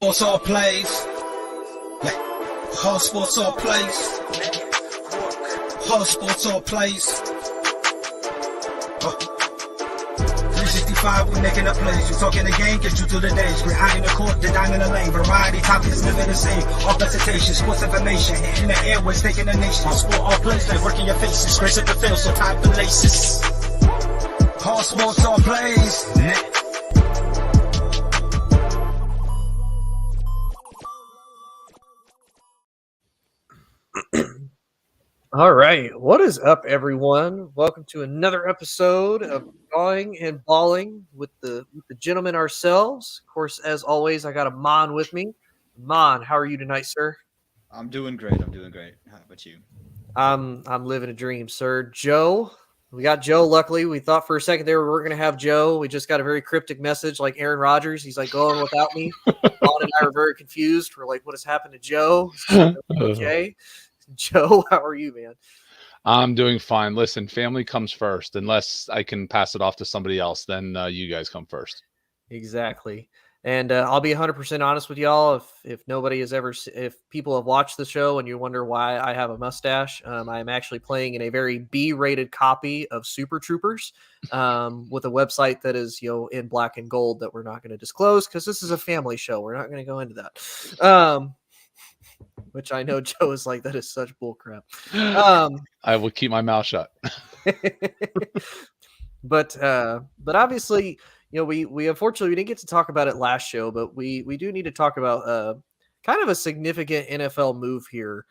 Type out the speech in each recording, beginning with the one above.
Sports all plays. All sports all plays. All sports all plays. 365, we making up plays. You talking the game, get you to the days. We're high in the court, the dime in the lane. Variety topics, living the same. All presentation, sports information. Hitting the airways, taking the nation. All sport, all plays, they work in your faces. Grace at the field, so tie the laces. All sports all plays. All right. What is up, everyone? Welcome to another episode of Going and Balling with the gentlemen ourselves. Of course, as always, I got Amon with me. Amon, how are you tonight, sir? I'm doing great. How about you? I'm living a dream, sir. Joe, we got Joe. Luckily, we thought for a second there we weren't going to have Joe. We just got a very cryptic message like Aaron Rodgers. He's like, going without me. Amon and I were very confused. We're like, what has happened to Joe? Okay. Joe, how are you, man? I'm doing fine. Listen, family comes first. Unless I can pass it off to somebody else, then you guys come first. Exactly. And I'll be 100% honest with y'all. If people have watched the show and you wonder why I have a mustache, I am actually playing in a very B-rated copy of Super Troopers with a website that is, in black and gold that we're not going to disclose because this is a family show. We're not going to go into that. Which I know Joe is like, that is such bullcrap. I will keep my mouth shut. But obviously, we unfortunately we didn't get to talk about it last show, but we do need to talk about kind of a significant NFL move here,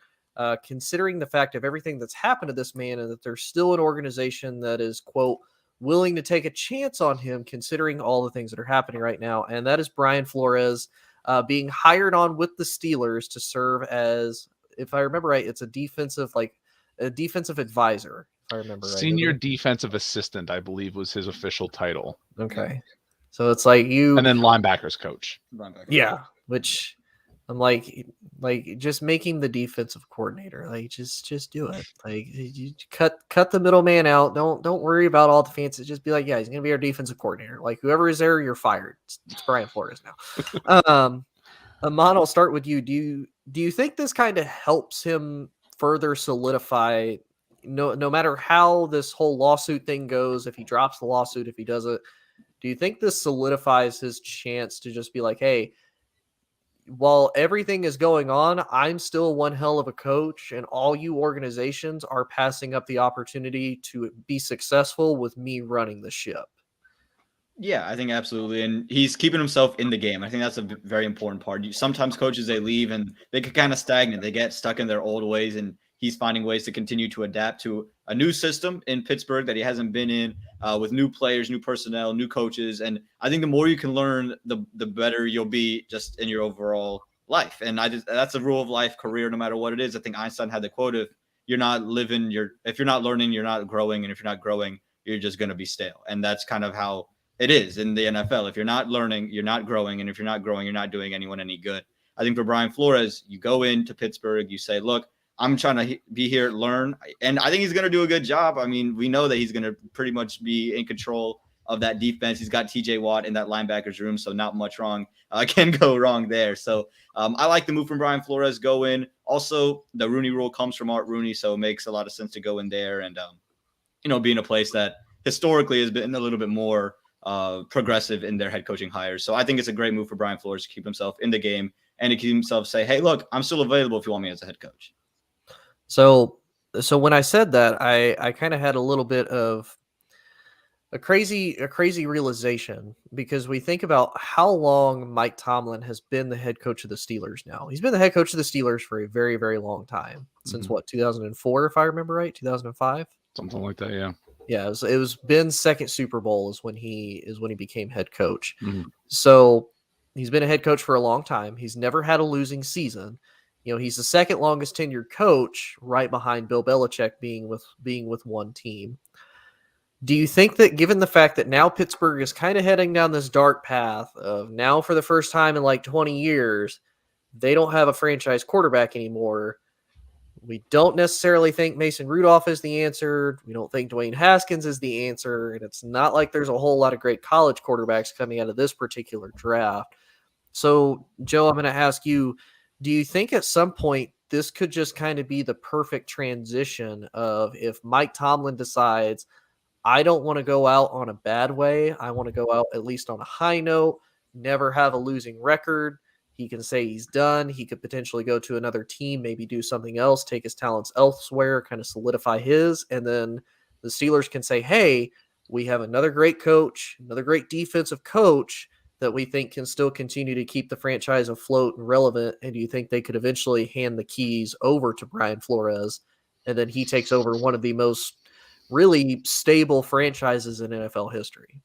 considering the fact of everything that's happened to this man and that there's still an organization that is, quote, willing to take a chance on him, considering all the things that are happening right now. And that is Brian Flores being hired on with the Steelers to serve as, if I remember right, it's a defensive advisor. If I remember right, Senior defensive assistant, I believe, was his official title. Okay, so it's like you, and then linebackers coach. Yeah, which I'm like just make him the defensive coordinator. Like just do it. Like you cut the middleman out. Don't worry about all the fancy. Just be like, yeah, he's gonna be our defensive coordinator. Like whoever is there, you're fired. It's Brian Flores now. Amon, I'll start with you. Do you think this kind of helps him further solidify? No matter how this whole lawsuit thing goes, if he drops the lawsuit, if he doesn't, do you think this solidifies his chance to just be like, hey, while everything is going on, I'm still one hell of a coach, and all you organizations are passing up the opportunity to be successful with me running the ship? Yeah, I think absolutely. And he's keeping himself in the game. I think that's a very important part. Sometimes coaches, they leave and they get kind of stagnant. They get stuck in their old ways, and he's finding ways to continue to adapt to a new system in Pittsburgh that he hasn't been in, with new players, new personnel, new coaches. And I think the more you can learn, the better you'll be just in your overall life. And that's a rule of life, career, no matter what it is. I think Einstein had the quote, if you're not learning, you're not growing. And if you're not growing, you're just going to be stale. And that's kind of how it is in the NFL. If you're not learning, you're not growing. And if you're not growing, you're not doing anyone any good. I think for Brian Flores, you go into Pittsburgh, you say, look, I'm trying to be here, learn. And I think he's going to do a good job. I mean, we know that he's going to pretty much be in control of that defense. He's got TJ Watt in that linebackers room, so not much wrong can go wrong there. So I like the move from Brian Flores. Go in. Also, the Rooney Rule comes from Art Rooney, so it makes a lot of sense to go in there and, be in a place that historically has been a little bit more progressive in their head coaching hires. So I think it's a great move for Brian Flores to keep himself in the game and to keep himself say, hey, look, I'm still available if you want me as a head coach. So when I said that, I kind of had a little bit of a crazy realization, because we think about how long Mike Tomlin has been the head coach of the Steelers now. He's been the head coach of the Steelers for a very, very long time, since 2004, if I remember right, 2005? Something like that, yeah. Yeah, it was Ben's second Super Bowl is when he became head coach. Mm-hmm. So he's been a head coach for a long time. He's never had a losing season. He's the second longest tenured coach, right behind Bill Belichick being with one team. Do you think that, given the fact that now Pittsburgh is kind of heading down this dark path of now for the first time in like 20 years, they don't have a franchise quarterback anymore? We don't necessarily think Mason Rudolph is the answer. We don't think Dwayne Haskins is the answer. And it's not like there's a whole lot of great college quarterbacks coming out of this particular draft. So, Joe, I'm going to ask you, do you think at some point this could just kind of be the perfect transition of if Mike Tomlin decides, I don't want to go out on a bad way. I want to go out at least on a high note, never have a losing record. He can say he's done. He could potentially go to another team, maybe do something else, take his talents elsewhere, kind of solidify his. And then the Steelers can say, hey, we have another great coach, another great defensive coach that we think can still continue to keep the franchise afloat and relevant. And do you think they could eventually hand the keys over to Brian Flores, and then he takes over one of the most really stable franchises in NFL history?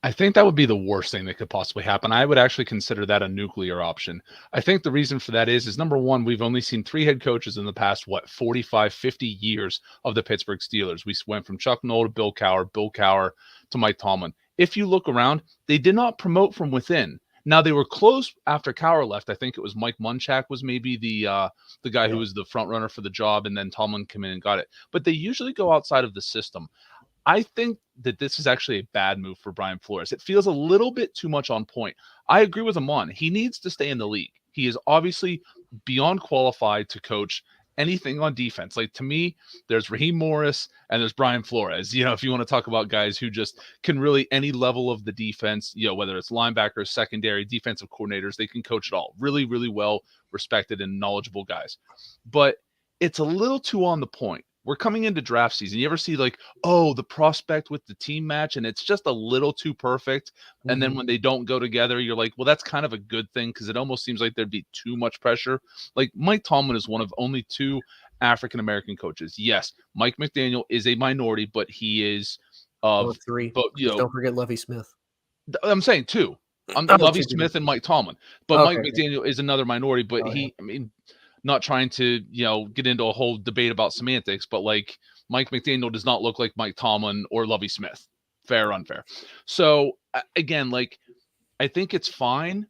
I think that would be the worst thing that could possibly happen. I would actually consider that a nuclear option. I think the reason for that is number one, we've only seen 3 head coaches in the past, 45, 50 years of the Pittsburgh Steelers. We went from Chuck Noll to Bill Cowher to Mike Tomlin. If you look around, they did not promote from within. Now, they were close after Cowher left. I think it was Mike Munchak was maybe the guy who was the front runner for the job, and then Tomlin came in and got it. But they usually go outside of the system. I think that this is actually a bad move for Brian Flores. It feels a little bit too much on point. I agree with Amon. He needs to stay in the league. He is obviously beyond qualified to coach anything on defense. Like, to me, there's Raheem Morris and there's Brian Flores. You know, if you want to talk about guys who just can really any level of the defense, you know, whether it's linebackers, secondary, defensive coordinators, they can coach it all. Really, really well respected and knowledgeable guys. But it's a little too on the point. We're coming into draft season. You ever see like, oh, the prospect with the team match, and it's just a little too perfect. And then when they don't go together, you're like, well, that's kind of a good thing, because it almost seems like there'd be too much pressure. Like, Mike Tomlin is one of only 2 African-American coaches. Yes, Mike McDaniel is a minority, but he is of 3. But don't forget Lovie Smith. I'm saying 2. Lovie Smith and Mike Tomlin. But Okay, Mike McDaniel is another minority, but I mean, not trying to, you know, get into a whole debate about semantics, but like, Mike McDaniel does not look like Mike Tomlin or Lovie Smith. Fair or unfair. So again, like, I think it's fine.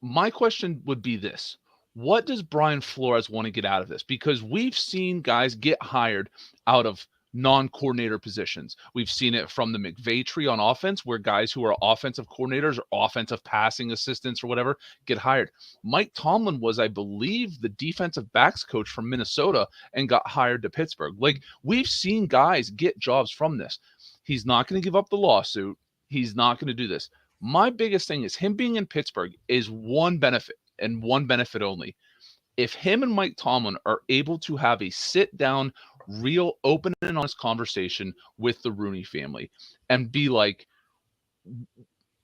My question would be this: what does Brian Flores want to get out of this? Because we've seen guys get hired out of non-coordinator positions. We've seen it from the McVay tree on offense, where guys who are offensive coordinators or offensive passing assistants or whatever get hired. Mike Tomlin was, I believe, the defensive backs coach from Minnesota and got hired to Pittsburgh. Like, we've seen guys get jobs from this. He's not going to give up the lawsuit. He's not going to do this. My biggest thing is him being in Pittsburgh is one benefit, and one benefit only. If him and Mike Tomlin are able to have a sit-down, real open and honest conversation with the Rooney family and be like,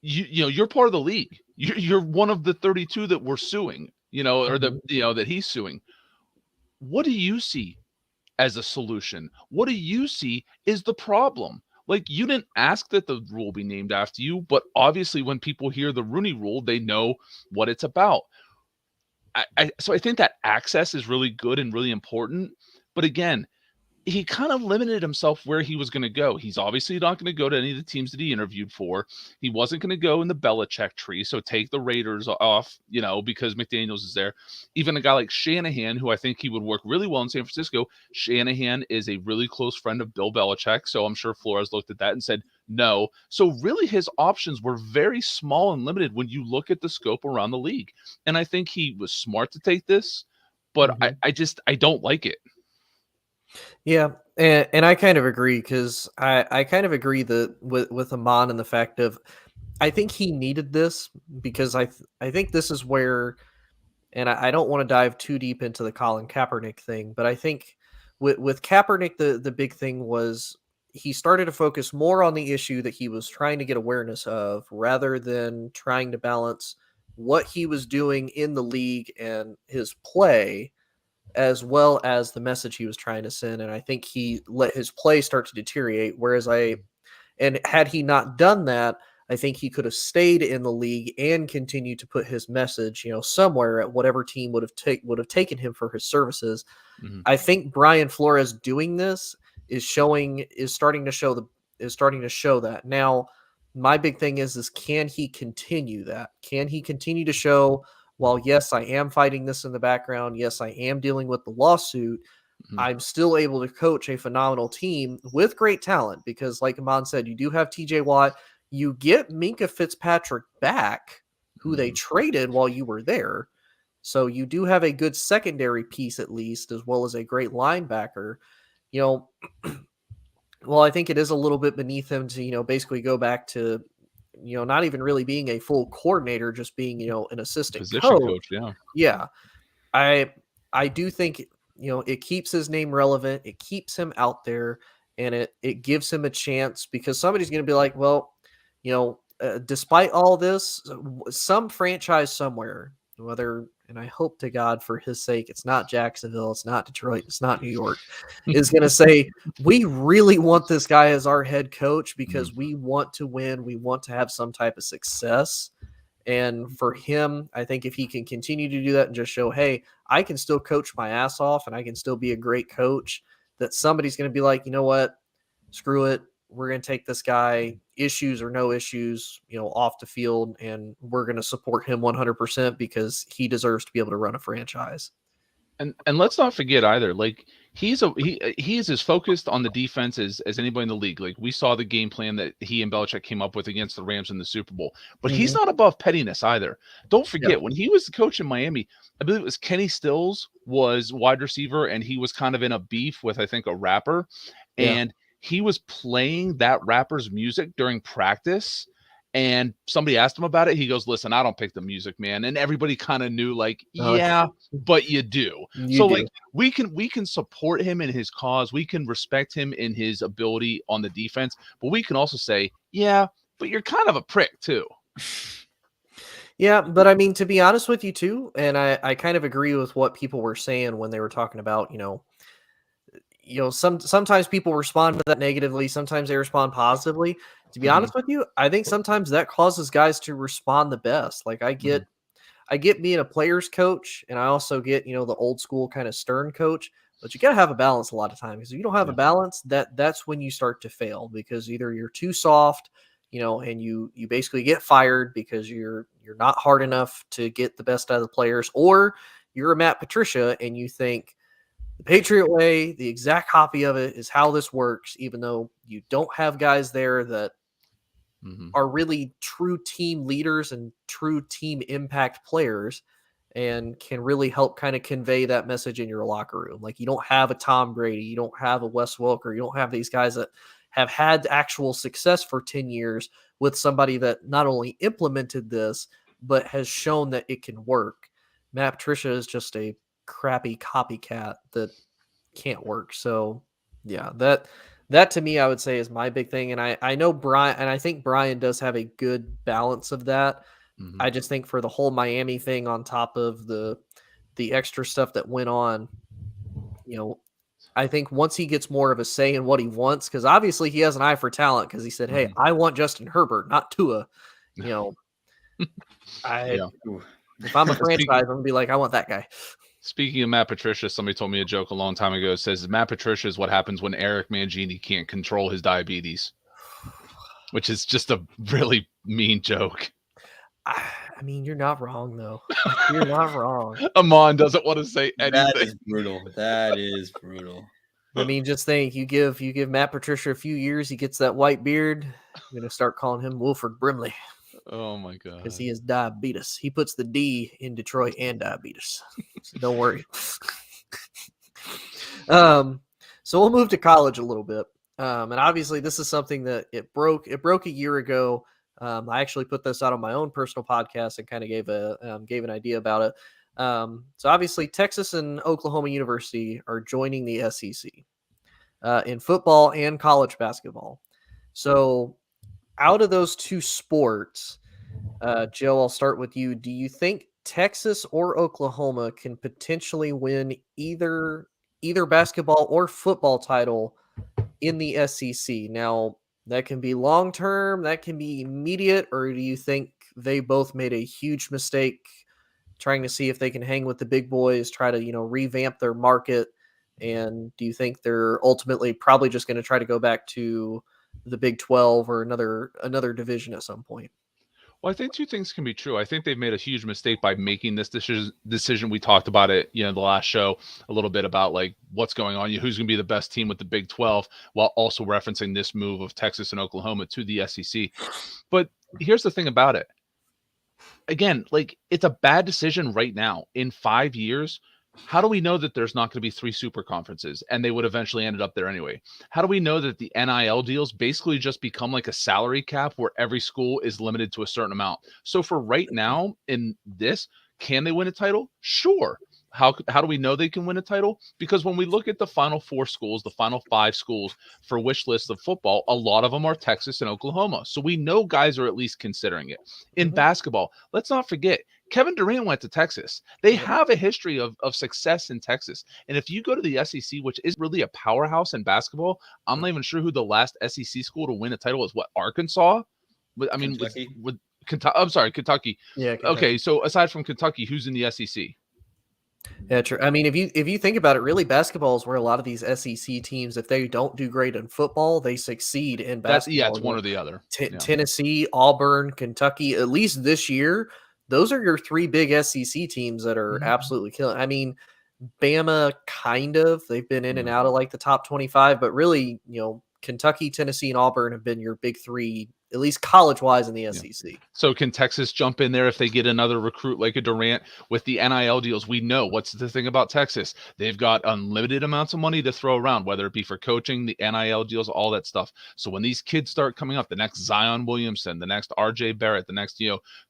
you know, you're part of the league. You're one of the 32 that we're suing, you know, or that he's suing. What do you see as a solution? What do you see is the problem? Like, you didn't ask that the rule be named after you, but obviously when people hear the Rooney Rule, they know what it's about. So I think that access is really good and really important. But again, he kind of limited himself where he was going to go. He's obviously not going to go to any of the teams that he interviewed for. He wasn't going to go in the Belichick tree, so take the Raiders off, you know, because McDaniels is there. Even a guy like Shanahan, who I think he would work really well in San Francisco. Shanahan is a really close friend of Bill Belichick, so I'm sure Flores looked at that and said no. So really his options were very small and limited when you look at the scope around the league. And I think he was smart to take this, but I don't like it. Yeah, and I kind of agree, because I kind of agree that with Amon and the fact of, I think he needed this, because I think this is where, and I don't want to dive too deep into the Colin Kaepernick thing, but I think with Kaepernick, the big thing was he started to focus more on the issue that he was trying to get awareness of, rather than trying to balance what he was doing in the league and his play, as well as the message he was trying to send. And I think he let his play start to deteriorate. Whereas had he not done that, I think he could have stayed in the league and continued to put his message, you know, somewhere at whatever team would have taken him for his services. I think Brian Flores doing this is starting to show that. Now, my big thing is can he continue that? Can he continue to show, while yes, I am fighting this in the background, yes, I am dealing with the lawsuit, I'm still able to coach a phenomenal team with great talent? Because like Amon said, you do have TJ Watt, you get Minkah Fitzpatrick back, who they traded while you were there. So you do have a good secondary piece at least, as well as a great linebacker. You know, well, I think it is a little bit beneath him to, basically go back to, not even really being a full coordinator, just being, an assistant Position coach. coach, yeah. Yeah. I do think, it keeps his name relevant. It keeps him out there, and it gives him a chance, because somebody's going to be like, well, despite all this, some franchise somewhere, and I hope to God for his sake, it's not Jacksonville, it's not Detroit, it's not New York, is going to say, we really want this guy as our head coach because we want to win. We want to have some type of success. And for him, I think if he can continue to do that and just show, hey, I can still coach my ass off and I can still be a great coach, that somebody's going to be like, you know what, screw it. We're going to take this guy, issues or no issues, off the field, and we're going to support him 100% because he deserves to be able to run a franchise. And let's not forget either, like he is as focused on the defense as anybody in the league. Like we saw the game plan that he and Belichick came up with against the Rams in the Super Bowl, but he's not above pettiness either. Don't forget when he was the coach in Miami, I believe it was Kenny Stills was wide receiver, and he was kind of in a beef with, I think, a rapper, and he was playing that rapper's music during practice. And somebody asked him about it. He goes, listen, I don't pick the music, man. And everybody kind of knew, like, but you do. Like, we can support him in his cause. We can respect him in his ability on the defense. But we can also say, yeah, but you're kind of a prick too. Yeah, but I mean, to be honest with you too, and I kind of agree with what people were saying when they were talking about, sometimes people respond to that negatively. Sometimes they respond positively. To be honest with you, I think sometimes that causes guys to respond the best. Like I get being a player's coach, and I also get, the old school kind of stern coach, but you got to have a balance a lot of times, because if you don't have a balance, that's when you start to fail, because either you're too soft, and you basically get fired because you're not hard enough to get the best out of the players, or you're a Matt Patricia and you think the Patriot way, the exact copy of it, is how this works, even though you don't have guys there that are really true team leaders and true team impact players and can really help kind of convey that message in your locker room. Like you don't have a Tom Brady, you don't have a Wes Welker, you don't have these guys that have had actual success for 10 years with somebody that not only implemented this, but has shown that it can work. Matt Patricia is just a crappy copycat that can't work. So yeah, that to me, I would say, is my big thing. And I know Brian, and I think Brian does have a good balance of that. I just think for the whole Miami thing, on top of the extra stuff that went on, I think once he gets more of a say in what he wants, because obviously he has an eye for talent, because he said, hey, I want Justin Herbert, not Tua. If I'm a franchise, I'm going to be like, I want that guy. Speaking of Matt Patricia, somebody told me a joke a long time ago. It says Matt Patricia is what happens when Eric Mangini can't control his diabetes, which is just a really mean joke. I mean, you're not wrong, though. You're not wrong. Amon doesn't want to say anything. That is brutal. That is brutal. I mean, just think, you give Matt Patricia a few years, he gets that white beard. I'm going to start calling him Wilford Brimley. Oh my God. Because he has diabetes. He puts the D in Detroit and diabetes. So don't worry. So we'll move to college a little bit. And obviously this is something that it broke a year ago. I actually put this out on my own personal podcast and kind of gave an idea about it. So obviously Texas and Oklahoma University are joining the SEC in football and college basketball. So out of those two sports, Joe, I'll start with you. Do you think Texas or Oklahoma can potentially win either basketball or football title in the SEC? Now, that can be long-term, that can be immediate, or do you think they both made a huge mistake trying to see if they can hang with the big boys, try to, revamp their market? And do you think they're ultimately probably just going to try to go back to the Big 12 or another division at some point? Well, I think two things can be true. I think they've made a huge mistake by making this decision. We talked about it, the last show a little bit about like what's going on, who's going to be the best team with the Big 12, while also referencing this move of Texas and Oklahoma to the SEC. But here's the thing about it. again, like, it's a bad decision right now. In 5 years, how do we know that there's not going to be 3 super conferences and they would eventually ended up there anyway? How do we know that the NIL deals basically just become like a salary cap where every school is limited to a certain amount? So for right now in this, can they win a title? Sure. How do we know they can win a title? Because when we look at the final 4 schools, the final 5 schools for wish lists of football, a lot of them are Texas and Oklahoma. So we know guys are at least considering it. In basketball, let's not forget, Kevin Durant went to Texas. They have a history of success in Texas. And if you go to the SEC, which is really a powerhouse in basketball, I'm not even sure who the last SEC school to win a title is. What, Arkansas? I mean, with Kentucky. I'm sorry, Kentucky. Yeah. Kentucky. Okay, so aside from Kentucky, who's in the SEC? Yeah, true. I mean, if you think about it, really, basketball is where a lot of these SEC teams, if they don't do great in football, they succeed in basketball. It's one or the other. Tennessee, Auburn, Kentucky, at least this year, those are your 3 big SEC teams that are absolutely killing. I mean, Bama, kind of. They've been in and out of like the top 25, but really, Kentucky, Tennessee, and Auburn have been your big 3, at least college-wise, in the SEC. So can Texas jump in there if they get another recruit like a Durant with the NIL deals? We know what's the thing about Texas. They've got unlimited amounts of money to throw around, whether it be for coaching, the NIL deals, all that stuff. So when these kids start coming up, the next Zion Williamson, the next RJ Barrett, the next,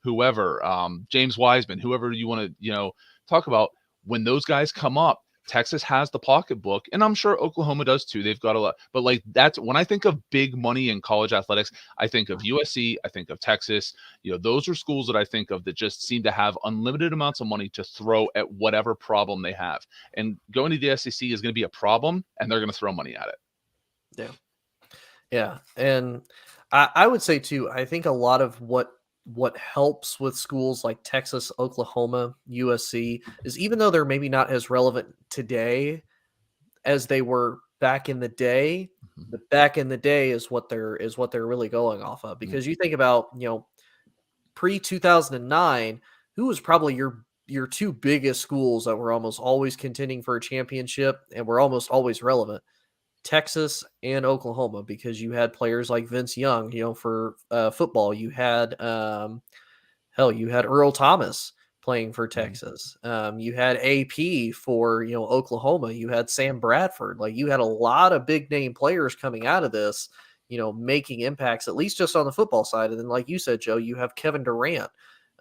whoever, James Wiseman, whoever you want to, talk about, when those guys come up, Texas has the pocketbook, and I'm sure Oklahoma does too. They've got a lot, but like, that's when I think of big money in college athletics, I think of USC, I think of Texas. Those are schools that I think of that just seem to have unlimited amounts of money to throw at whatever problem they have. And going to the SEC is going to be a problem, and they're going to throw money at it. Yeah. And I would say too, I think a lot of what helps with schools like Texas, Oklahoma, USC is, even though they're maybe not as relevant today as they were back in the day, the back in the day is what they're really going off of. Because you think about, pre-2009, who was probably your 2 biggest schools that were almost always contending for a championship and were almost always relevant? Texas and Oklahoma, because you had players like Vince Young, for football. You had, you had Earl Thomas playing for Texas. You had AP for, Oklahoma. You had Sam Bradford. Like, you had a lot of big name players coming out of this, making impacts, at least just on the football side. And then, like you said, Joe, you have Kevin Durant,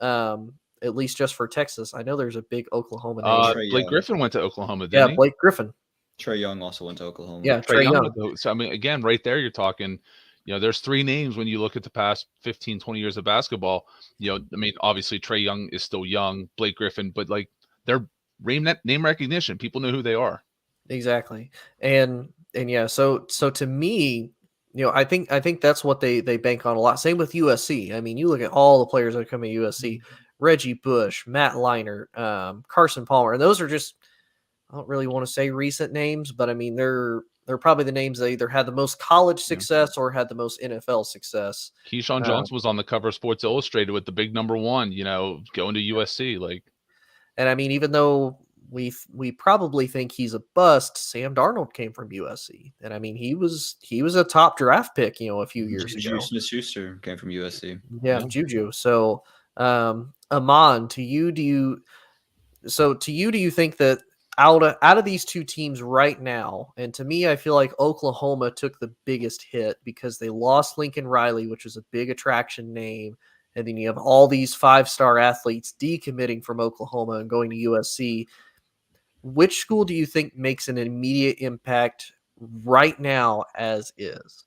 at least just for Texas. I know there's a big Oklahoma name. Blake Griffin went to Oklahoma, didn't he? Blake Griffin. Trae Young also went to Oklahoma. Yeah, Trae Young. So, I mean, again, right there, you're talking, there's 3 names when you look at the past 15, 20 years of basketball. I mean, obviously, Trae Young is still young, Blake Griffin, but like, they're name recognition. People know who they are. Exactly. And yeah, so to me, I think that's what they bank on a lot. Same with USC. I mean, you look at all the players that are coming to USC: Reggie Bush, Matt Leinart, Carson Palmer, and those are just, I don't really want to say recent names, but I mean, they're probably the names that either had the most college success or had the most NFL success. Keyshawn Johnson was on the cover of Sports Illustrated with the big number 1, going to USC. Like, and I mean, even though we probably think he's a bust, Sam Darnold came from USC, and I mean, he was a top draft pick, a few years ago. Juju Smith-Schuster came from USC. Yeah, Juju. So, Amon, do you think that out of these 2 teams right now, and to me, I feel like Oklahoma took the biggest hit because they lost Lincoln Riley, which was a big attraction name, and then you have all these 5-star athletes decommitting from Oklahoma and going to USC. Which school do you think makes an immediate impact right now as is?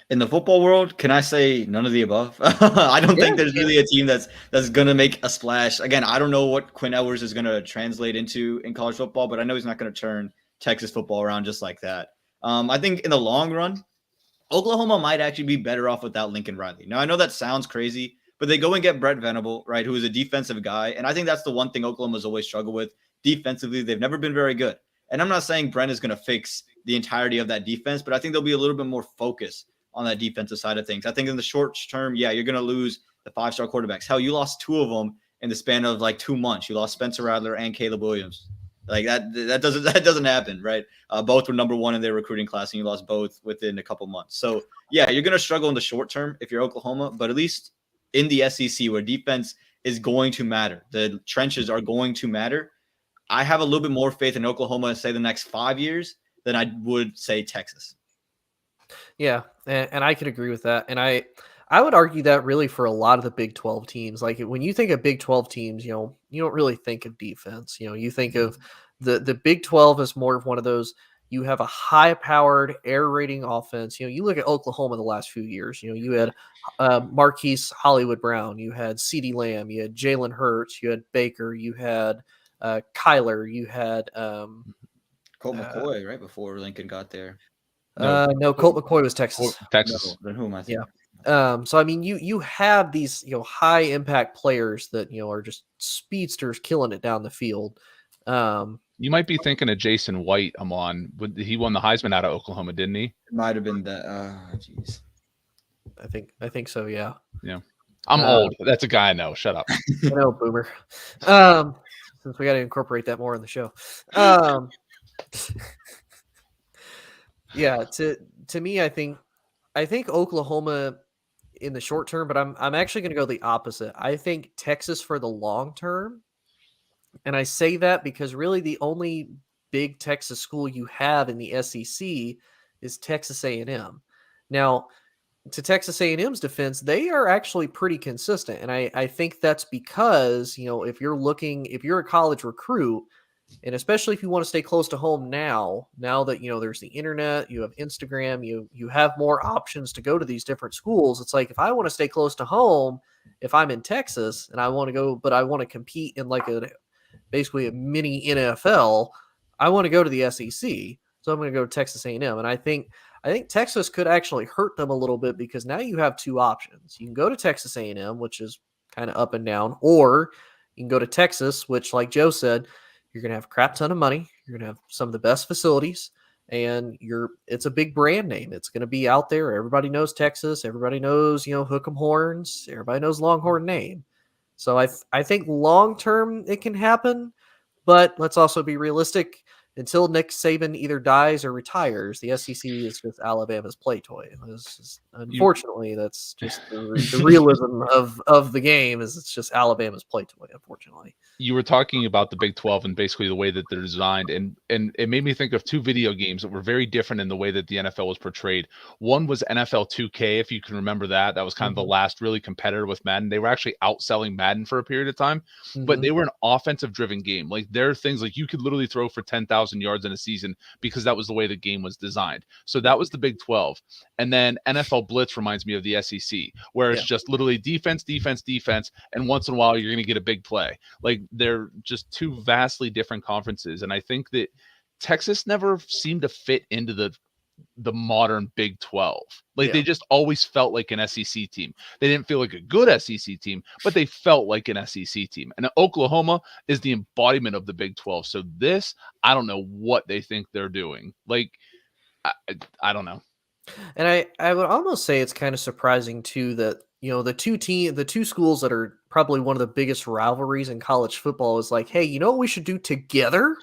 In the football world, can I say none of the above? I don't think there's really a team that's going to make a splash. Again, I don't know what Quinn Ewers is going to translate into in college football, but I know he's not going to turn Texas football around just like that. I think in the long run, Oklahoma might actually be better off without Lincoln Riley. Now, I know that sounds crazy, but they go and get Brett Venable, right, who is a defensive guy. And I think that's the one thing Oklahoma's always struggled with. Defensively, they've never been very good. And I'm not saying Brent is going to fix the entirety of that defense, but I think there'll be a little bit more focus on that defensive side of things. I think in the short term, you're going to lose the 5-star quarterbacks. Hell, you lost 2 of them in the span of like 2 months. You lost Spencer Rattler and Caleb Williams. Like that doesn't happen, right? Both were number 1 in their recruiting class, and you lost both within a couple months. So yeah, you're going to struggle in the short term if you're Oklahoma, but at least in the SEC, where defense is going to matter. The trenches are going to matter. I have a little bit more faith in Oklahoma, say the next 5 years, than I would say Texas. Yeah, and I could agree with that. And I would argue that really for a lot of the Big 12 teams. Like when you think of Big 12 teams, you don't really think of defense. You think of the Big 12 as more of one of those. You have a high-powered, air-raiding offense. You look at Oklahoma the last few years. You had Marquise Hollywood Brown. You had CeeDee Lamb. You had Jalen Hurts. You had Baker. You had Kyler. You had Colt McCoy right before Lincoln got there. No, Colt McCoy was Texas. Texas. No, then who am I thinking? Yeah. So I mean, you have these high impact players that are just speedsters killing it down the field. You might be thinking of Jason White, Amon. He won the Heisman out of Oklahoma, didn't he? It might have been that. Jeez. I think so. Yeah. Yeah. I'm old. That's a guy I know. Shut up. I know, boomer. Since we got to incorporate that more in the show. Yeah. To me, I think Oklahoma in the short term, but I'm actually going to go the opposite. I think Texas for the long term. And I say that because really the only big Texas school you have in the SEC is Texas A&M. Now, to Texas A&M's defense, they are actually pretty consistent. And I think that's because, if you're a college recruit, and especially if you want to stay close to home now that, there's the internet, you have Instagram, you have more options to go to these different schools. It's like, if I want to stay close to home, if I'm in Texas and I want to go, but I want to compete in like basically a mini NFL, I want to go to the SEC. So I'm going to go to Texas A&M. And I think Texas could actually hurt them a little bit because now you have two options. You can go to Texas A&M, which is kind of up and down, or you can go to Texas, which, like Joe said, you're going to have a crap ton of money. You're going to have some of the best facilities, and it's a big brand name. It's going to be out there. Everybody knows Texas. Everybody knows, Hook 'em Horns. Everybody knows Longhorn name. So I think long term it can happen, but let's also be realistic. Until Nick Saban either dies or retires, the SEC is just Alabama's play toy. Unfortunately, that's just the realism of the game. Is it's just Alabama's play toy. Unfortunately, you were talking about the Big 12 and basically the way that they're designed, and it made me think of two video games that were very different in the way that the NFL was portrayed. One was NFL 2K, if you can remember that. That was kind of the last really competitor with Madden. They were actually outselling Madden for a period of time, but they were an offensive-driven game. Like there are things like you could literally throw for 10,000 yards in a season because that was the way the game was designed. So that was the Big 12. And then NFL Blitz reminds me of the SEC, where it's just literally defense, and once in a while you're going to get a big play. Like they're just two vastly different conferences. And I think that Texas never seemed to fit into the modern Big 12. They just always felt like an SEC team. They didn't feel like a good SEC team, but they felt like an SEC team. And Oklahoma is the embodiment of the Big 12. So I don't know what they think they're doing. Like, I don't know. And I would almost say it's kind of surprising too that, the two schools that are probably one of the biggest rivalries in college football is like, hey, you know what we should do together?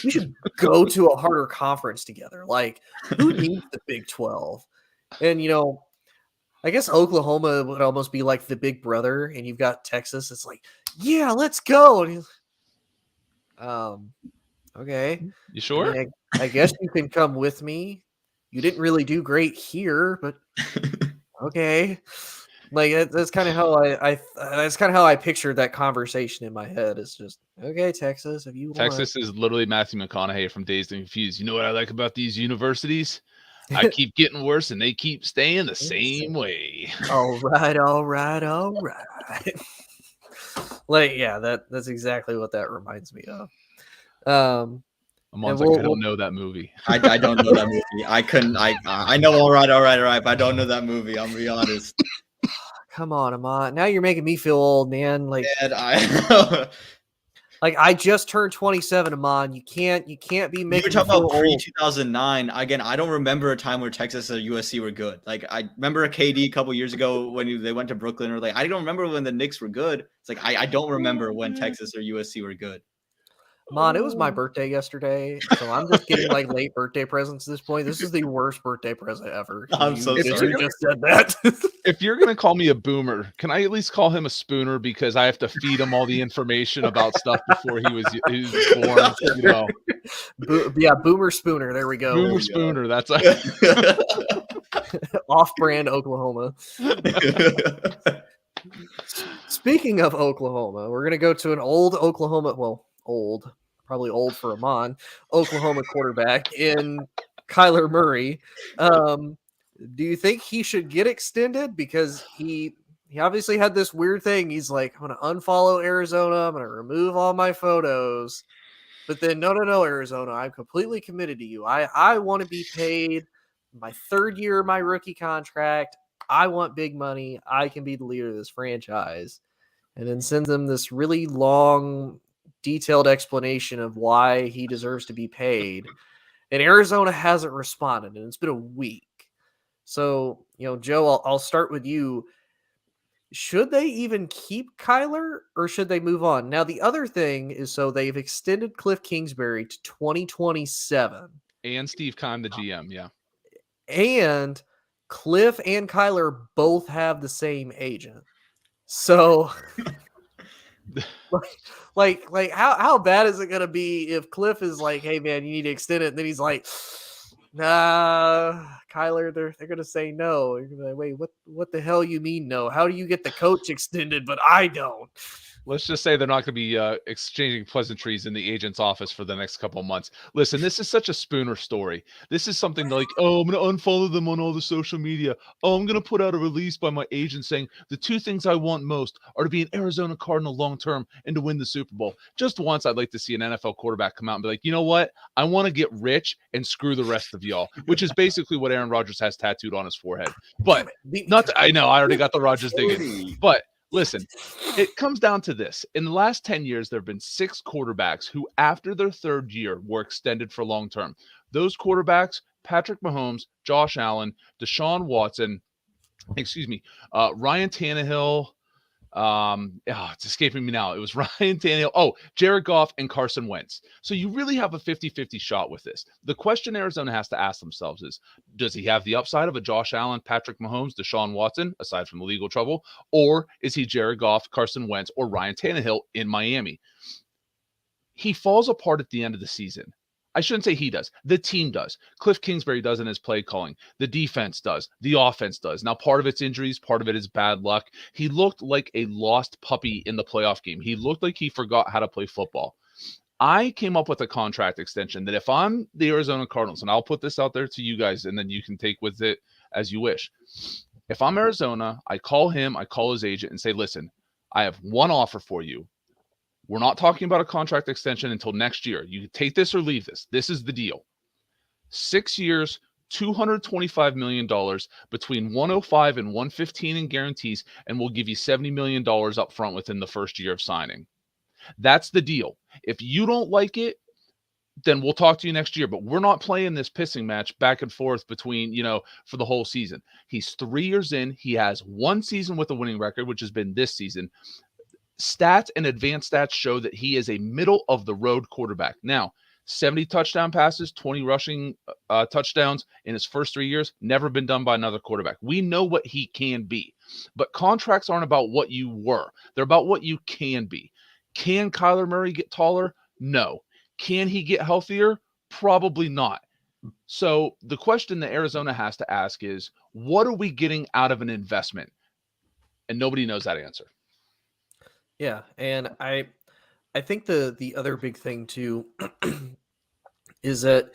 We should go to a harder conference together. Like, who needs the Big 12? And, I guess Oklahoma would almost be like the big brother, and you've got Texas. It's like, yeah, let's go. And okay. You sure? I guess you can come with me. You didn't really do great here, but okay. Like that's kind of how I pictured that conversation in my head. It's just, okay, Texas, if you want. Texas is literally Matthew McConaughey from Dazed and Confused. You know what I like about these universities? I keep getting worse and they keep staying the same way. All right. Like, yeah, that's exactly what that reminds me of. Amon's like, I don't know that movie. I don't know that movie. I know all right, but I don't know that movie. I'm gonna be honest. Come on, Amon. Now you're making me feel old, man. Like, Like I just turned 27, Amon. You can't be making. You're talking about pre-2009. Again, I don't remember a time where Texas or USC were good. Like I remember a KD a couple years ago when they went to Brooklyn, or like I don't remember when the Knicks were good. It's like I don't remember when Texas or USC were good. Mon, it was my birthday yesterday, so I'm just getting like late birthday presents at this point. This is the worst birthday present ever. I'm so sorry. You just said that. If you're gonna call me a boomer, can I at least call him a spooner because I have to feed him all the information about stuff before he was born? You know, Boomer Spooner. There we go. Boomer Spooner. That's Off-brand Oklahoma. Speaking of Oklahoma, we're gonna go to an old Oklahoma. Well, probably old for Amon, Oklahoma quarterback in Kyler Murray. Do you think he should get extended? Because he obviously had this weird thing. He's like, I'm going to unfollow Arizona. I'm going to remove all my photos. But then, no, Arizona, I'm completely committed to you. I want to be paid my third year of my rookie contract. I want big money. I can be the leader of this franchise. And then sends him this really long, detailed explanation of why he deserves to be paid. And Arizona hasn't responded, and it's been a week. So, Joe, I'll start with you. Should they even keep Kyler, or should they move on? Now, the other thing is, so they've extended Cliff Kingsbury to 2027. And Steve Keim, the GM, yeah. And Cliff and Kyler both have the same agent. So, like how bad is it going to be if Cliff is like, hey, man, you need to extend it, and then he's like, nah, Kyler, they're going to say no. You're gonna be like, wait, what the hell you mean no? How do you get the coach extended, but I don't? Let's just say they're not going to be exchanging pleasantries in the agent's office for the next couple of months. Listen, this is such a Spooner story. This is something like, oh, I'm going to unfollow them on all the social media. Oh, I'm going to put out a release by my agent saying the two things I want most are to be an Arizona Cardinal long-term and to win the Super Bowl. Just once, I'd like to see an NFL quarterback come out and be like, you know what? I want to get rich and screw the rest of y'all, which is basically what Aaron Rodgers has tattooed on his forehead. But I know, I already got the Rodgers digging, but listen, it comes down to this. In the last 10 years, there have been 6 quarterbacks who, after their third year, were extended for long-term. Those quarterbacks, Patrick Mahomes, Josh Allen, Deshaun Watson, Ryan Tannehill. It's escaping me now. It was Ryan Tannehill. Jared Goff and Carson Wentz. So you really have a 50-50 shot with this. The question Arizona has to ask themselves is, does he have the upside of a Josh Allen, Patrick Mahomes, Deshaun Watson, aside from the legal trouble, or is he Jared Goff, Carson Wentz, or Ryan Tannehill in Miami? He falls apart at the end of the season. I shouldn't say he does. The team does. Cliff Kingsbury does in his play calling. The defense does. The offense does. Now, part of it's injuries. Part of it is bad luck. He looked like a lost puppy in the playoff game. He looked like he forgot how to play football. I came up with a contract extension that if I'm the Arizona Cardinals, and I'll put this out there to you guys, and then you can take with it as you wish. If I'm Arizona, I call him, I call his agent and say, listen, I have one offer for you. We're not talking about a contract extension until next year. You can take this or leave this. This is the deal. 6 years, $225 million, between 105 and 115 in guarantees, and we'll give you $70 million up front within the first year of signing. That's the deal. If you don't like it, then we'll talk to you next year. But we're not playing this pissing match back and forth between, for the whole season. He's 3 years in. He has one season with a winning record, which has been this season. Stats and advanced stats show that he is a middle-of-the-road quarterback. Now, 70 touchdown passes, 20 rushing touchdowns in his first 3 years, never been done by another quarterback. We know what he can be. But contracts aren't about what you were. They're about what you can be. Can Kyler Murray get taller? No. Can he get healthier? Probably not. So the question that Arizona has to ask is, what are we getting out of an investment? And nobody knows that answer. Yeah, and I think the other big thing too is that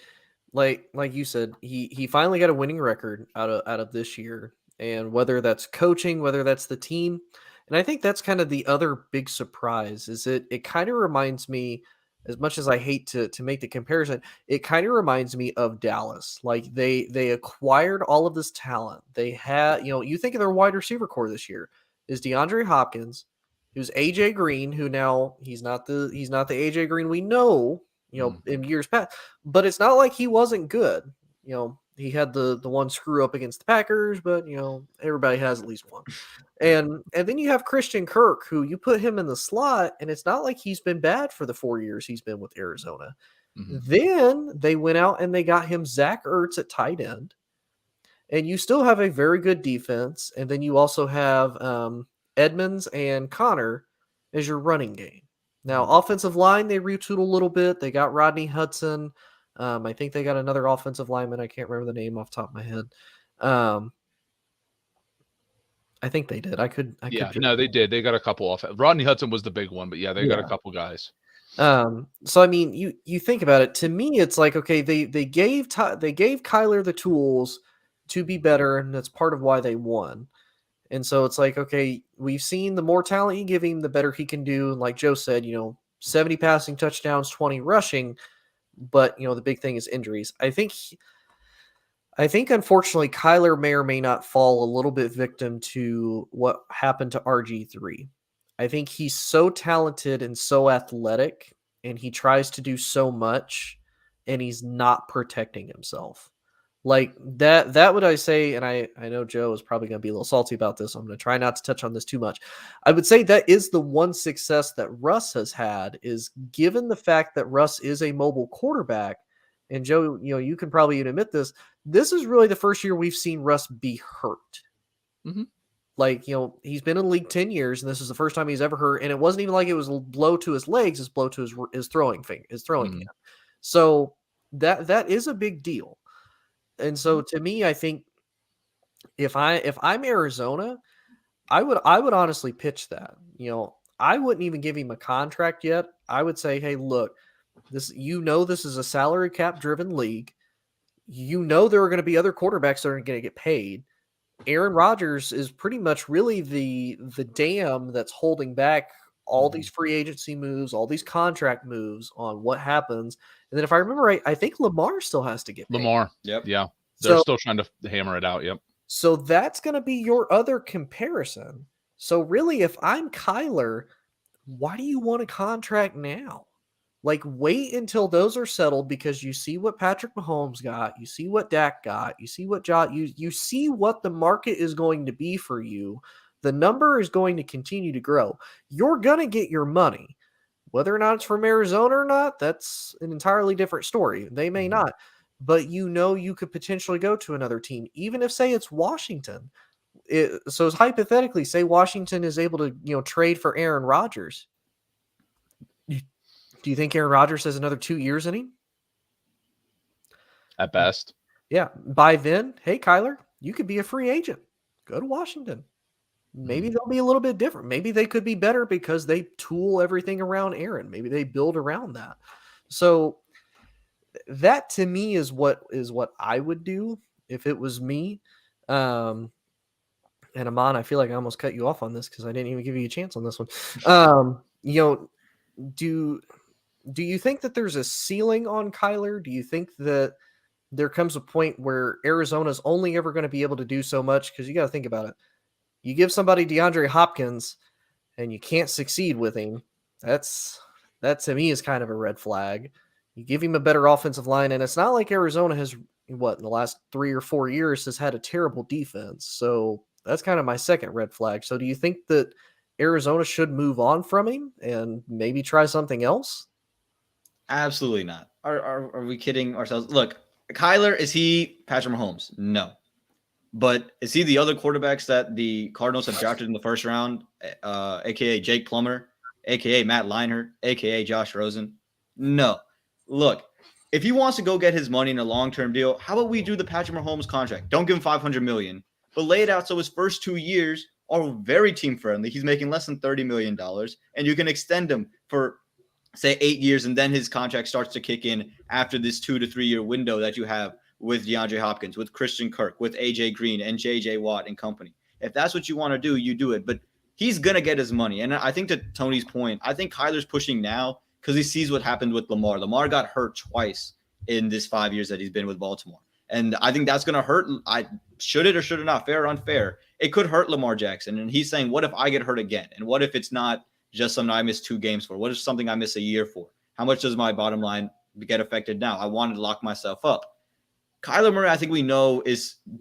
like you said, he finally got a winning record out of this year, and whether that's coaching, whether that's the team, and I think that's kind of the other big surprise is it kind of reminds me, as much as I hate to make the comparison, it kind of reminds me of Dallas. Like they acquired all of this talent. They had, you think of their wide receiver core this year is DeAndre Hopkins, who's AJ Green, who now he's not the AJ Green we know, in years past, but it's not like he wasn't good. he had the one screw up against the Packers, but everybody has at least one. And then you have Christian Kirk, who you put him in the slot, and it's not like he's been bad for the 4 years he's been with Arizona. Mhm. Then they went out and they got him Zach Ertz at tight end, and you still have a very good defense. And then you also have Edmonds and Connor as your running game. Now, offensive line, they retooled a little bit. They got Rodney Hudson. I think they got another offensive lineman. I can't remember the name off the top of my head. I think they did. No, they did. They got a couple off. Rodney Hudson was the big one, but they got a couple guys. So I mean, you think about it. To me, it's like, okay, they gave Kyler the tools to be better, and that's part of why they won. And so it's like, okay, we've seen the more talent you give him, the better he can do. And like Joe said, 70 passing touchdowns, 20 rushing. But the big thing is injuries. I think unfortunately Kyler may or may not fall a little bit victim to what happened to RG3. I think he's so talented and so athletic, and he tries to do so much, and he's not protecting himself. Like that would I say, and I know Joe is probably going to be a little salty about this. I'm going to try not to touch on this too much. I would say that is the one success that Russ has had, is given the fact that Russ is a mobile quarterback. And Joe, you can probably admit this. This is really the first year we've seen Russ be hurt. Mm-hmm. Like, he's been in the league 10 years, and this is the first time he's ever hurt. And it wasn't even like it was a blow to his legs, it's blow to his throwing hand. So that is a big deal. And so to me, I think if I'm Arizona, I would honestly pitch that. I wouldn't even give him a contract yet. I would say, hey, look, this is a salary cap driven league. There are going to be other quarterbacks that are going to get paid. Aaron Rodgers is pretty much really the dam that's holding back all these free agency moves, all these contract moves on what happens. And then if I remember right, I think Lamar still has to get paid. Lamar. Yep. Yeah. They're still trying to hammer it out. Yep. So that's going to be your other comparison. So really, if I'm Kyler, why do you want a contract now? Like, wait until those are settled, because you see what Patrick Mahomes got, you see what Dak got, you see what you see what the market is going to be for you. The number is going to continue to grow. You're going to get your money. Whether or not it's from Arizona or not, that's an entirely different story. They may not. But you could potentially go to another team, even if, say, it's Washington. So hypothetically, say Washington is able to, trade for Aaron Rodgers. Do you think Aaron Rodgers has another 2 years in him? At best. Yeah. By then, hey, Kyler, you could be a free agent. Go to Washington. Maybe they'll be a little bit different. Maybe they could be better because they tool everything around Aaron. Maybe they build around that. So that to me is what I would do if it was me. And Amon, I feel like I almost cut you off on this because I didn't even give you a chance on this one. Do you think that there's a ceiling on Kyler? Do you think that there comes a point where Arizona's only ever going to be able to do so much? Because you got to think about it. You give somebody DeAndre Hopkins and you can't succeed with him. That to me is kind of a red flag. You give him a better offensive line, and it's not like Arizona has, in the last 3 or 4 years has had a terrible defense. So that's kind of my second red flag. So do you think that Arizona should move on from him and maybe try something else? Absolutely not. Are we kidding ourselves? Look, Kyler, is he Patrick Mahomes? No. But is he the other quarterbacks that the Cardinals have drafted in the first round, a.k.a. Jake Plummer, a.k.a. Matt Leinart, a.k.a. Josh Rosen? No. Look, if he wants to go get his money in a long-term deal, how about we do the Patrick Mahomes contract? Don't give him $500 million, but lay it out so his first 2 years are very team-friendly. He's making less than $30 million, and you can extend him for, say, 8 years, and then his contract starts to kick in after this 2 to 3 year window that you have with DeAndre Hopkins, with Christian Kirk, with A.J. Green, and J.J. Watt and company. If that's what you want to do, you do it. But he's going to get his money. And I think to Tony's point, I think Kyler's pushing now because he sees what happened with Lamar. Lamar got hurt twice in this 5 years that he's been with Baltimore. And I think that's going to hurt. Should it or should it not? Fair or unfair? It could hurt Lamar Jackson. And he's saying, what if I get hurt again? And what if it's not just something I miss 2 games for? What if something I miss a year for? How much does my bottom line get affected now? I wanted to lock myself up. Kyler Murray, I think we know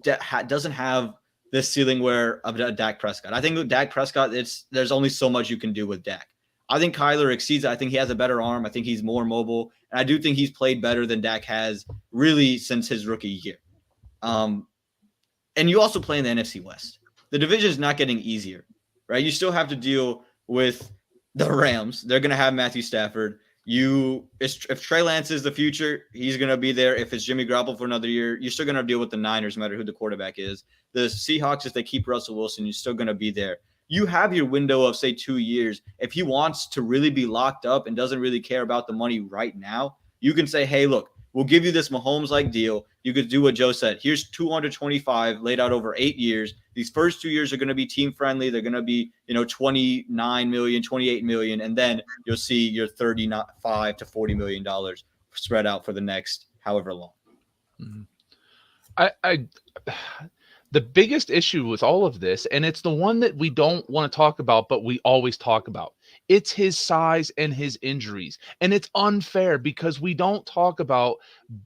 doesn't have this ceiling where of Dak Prescott. I think with Dak Prescott, there's only so much you can do with Dak. I think Kyler exceeds it. I think he has a better arm. I think he's more mobile. And I do think he's played better than Dak has really since his rookie year. And you also play in the NFC West. The division is not getting easier, right? You still have to deal with the Rams. They're going to have Matthew Stafford. If Trey Lance is the future, he's going to be there. If it's Jimmy Garoppolo for another year, you're still going to deal with the Niners, no matter who the quarterback is. The Seahawks, if they keep Russell Wilson, you're still going to be there. You have your window of, say, 2 years. If he wants to really be locked up and doesn't really care about the money right now, you can say, hey, look, we'll give you this Mahomes-like deal. You could do what Joe said. Here's 225 laid out over 8 years. These first 2 years are going to be team-friendly. They're going to be, 29 million, 28 million, and then you'll see your $35 to $40 million spread out for the next however long. Mm-hmm. The biggest issue with all of this, and it's the one that we don't want to talk about, but we always talk about, it's his size and his injuries. And it's unfair because we don't talk about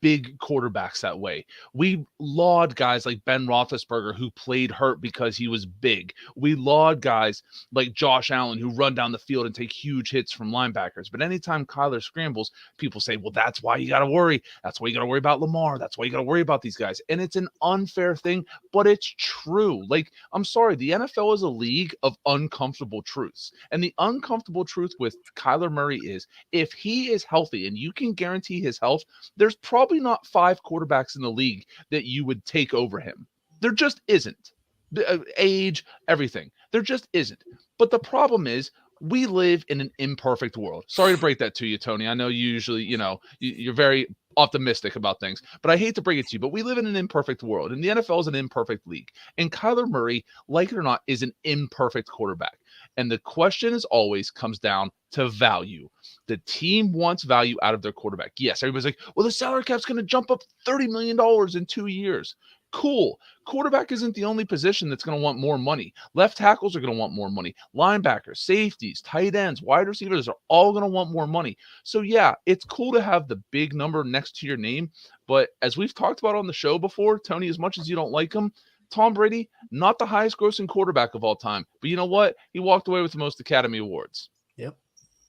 big quarterbacks that way. We laud guys like Ben Roethlisberger who played hurt because he was big. We laud guys like Josh Allen who run down the field and take huge hits from linebackers. But anytime Kyler scrambles, people say, well, that's why you got to worry. That's why you got to worry about Lamar. That's why you got to worry about these guys. And it's an unfair thing, but it's true. Like, I'm sorry, the NFL is a league of uncomfortable truths. And the uncomfortable truth with Kyler Murray is if he is healthy and you can guarantee his health, there's probably not 5 quarterbacks in the league that you would take over him. There just isn't. Age, everything. There just isn't. But the problem is we live in an imperfect world. Sorry to break that to you, Tony. I know you usually, you're very optimistic about things, but I hate to break it to you, but we live in an imperfect world, and the NFL is an imperfect league. And Kyler Murray, like it or not, is an imperfect quarterback. And the question is always comes down to value. The team wants value out of their quarterback. Yes, everybody's like, well, the salary cap's going to jump up $30 million in 2 years. Cool. Quarterback isn't the only position that's going to want more money. Left tackles are going to want more money. Linebackers, safeties, tight ends, wide receivers are all going to want more money. So yeah, it's cool to have the big number next to your name. But as we've talked about on the show before, Tony, as much as you don't like him, Tom Brady, not the highest grossing quarterback of all time. But you know what? He walked away with the most Academy Awards. Yep.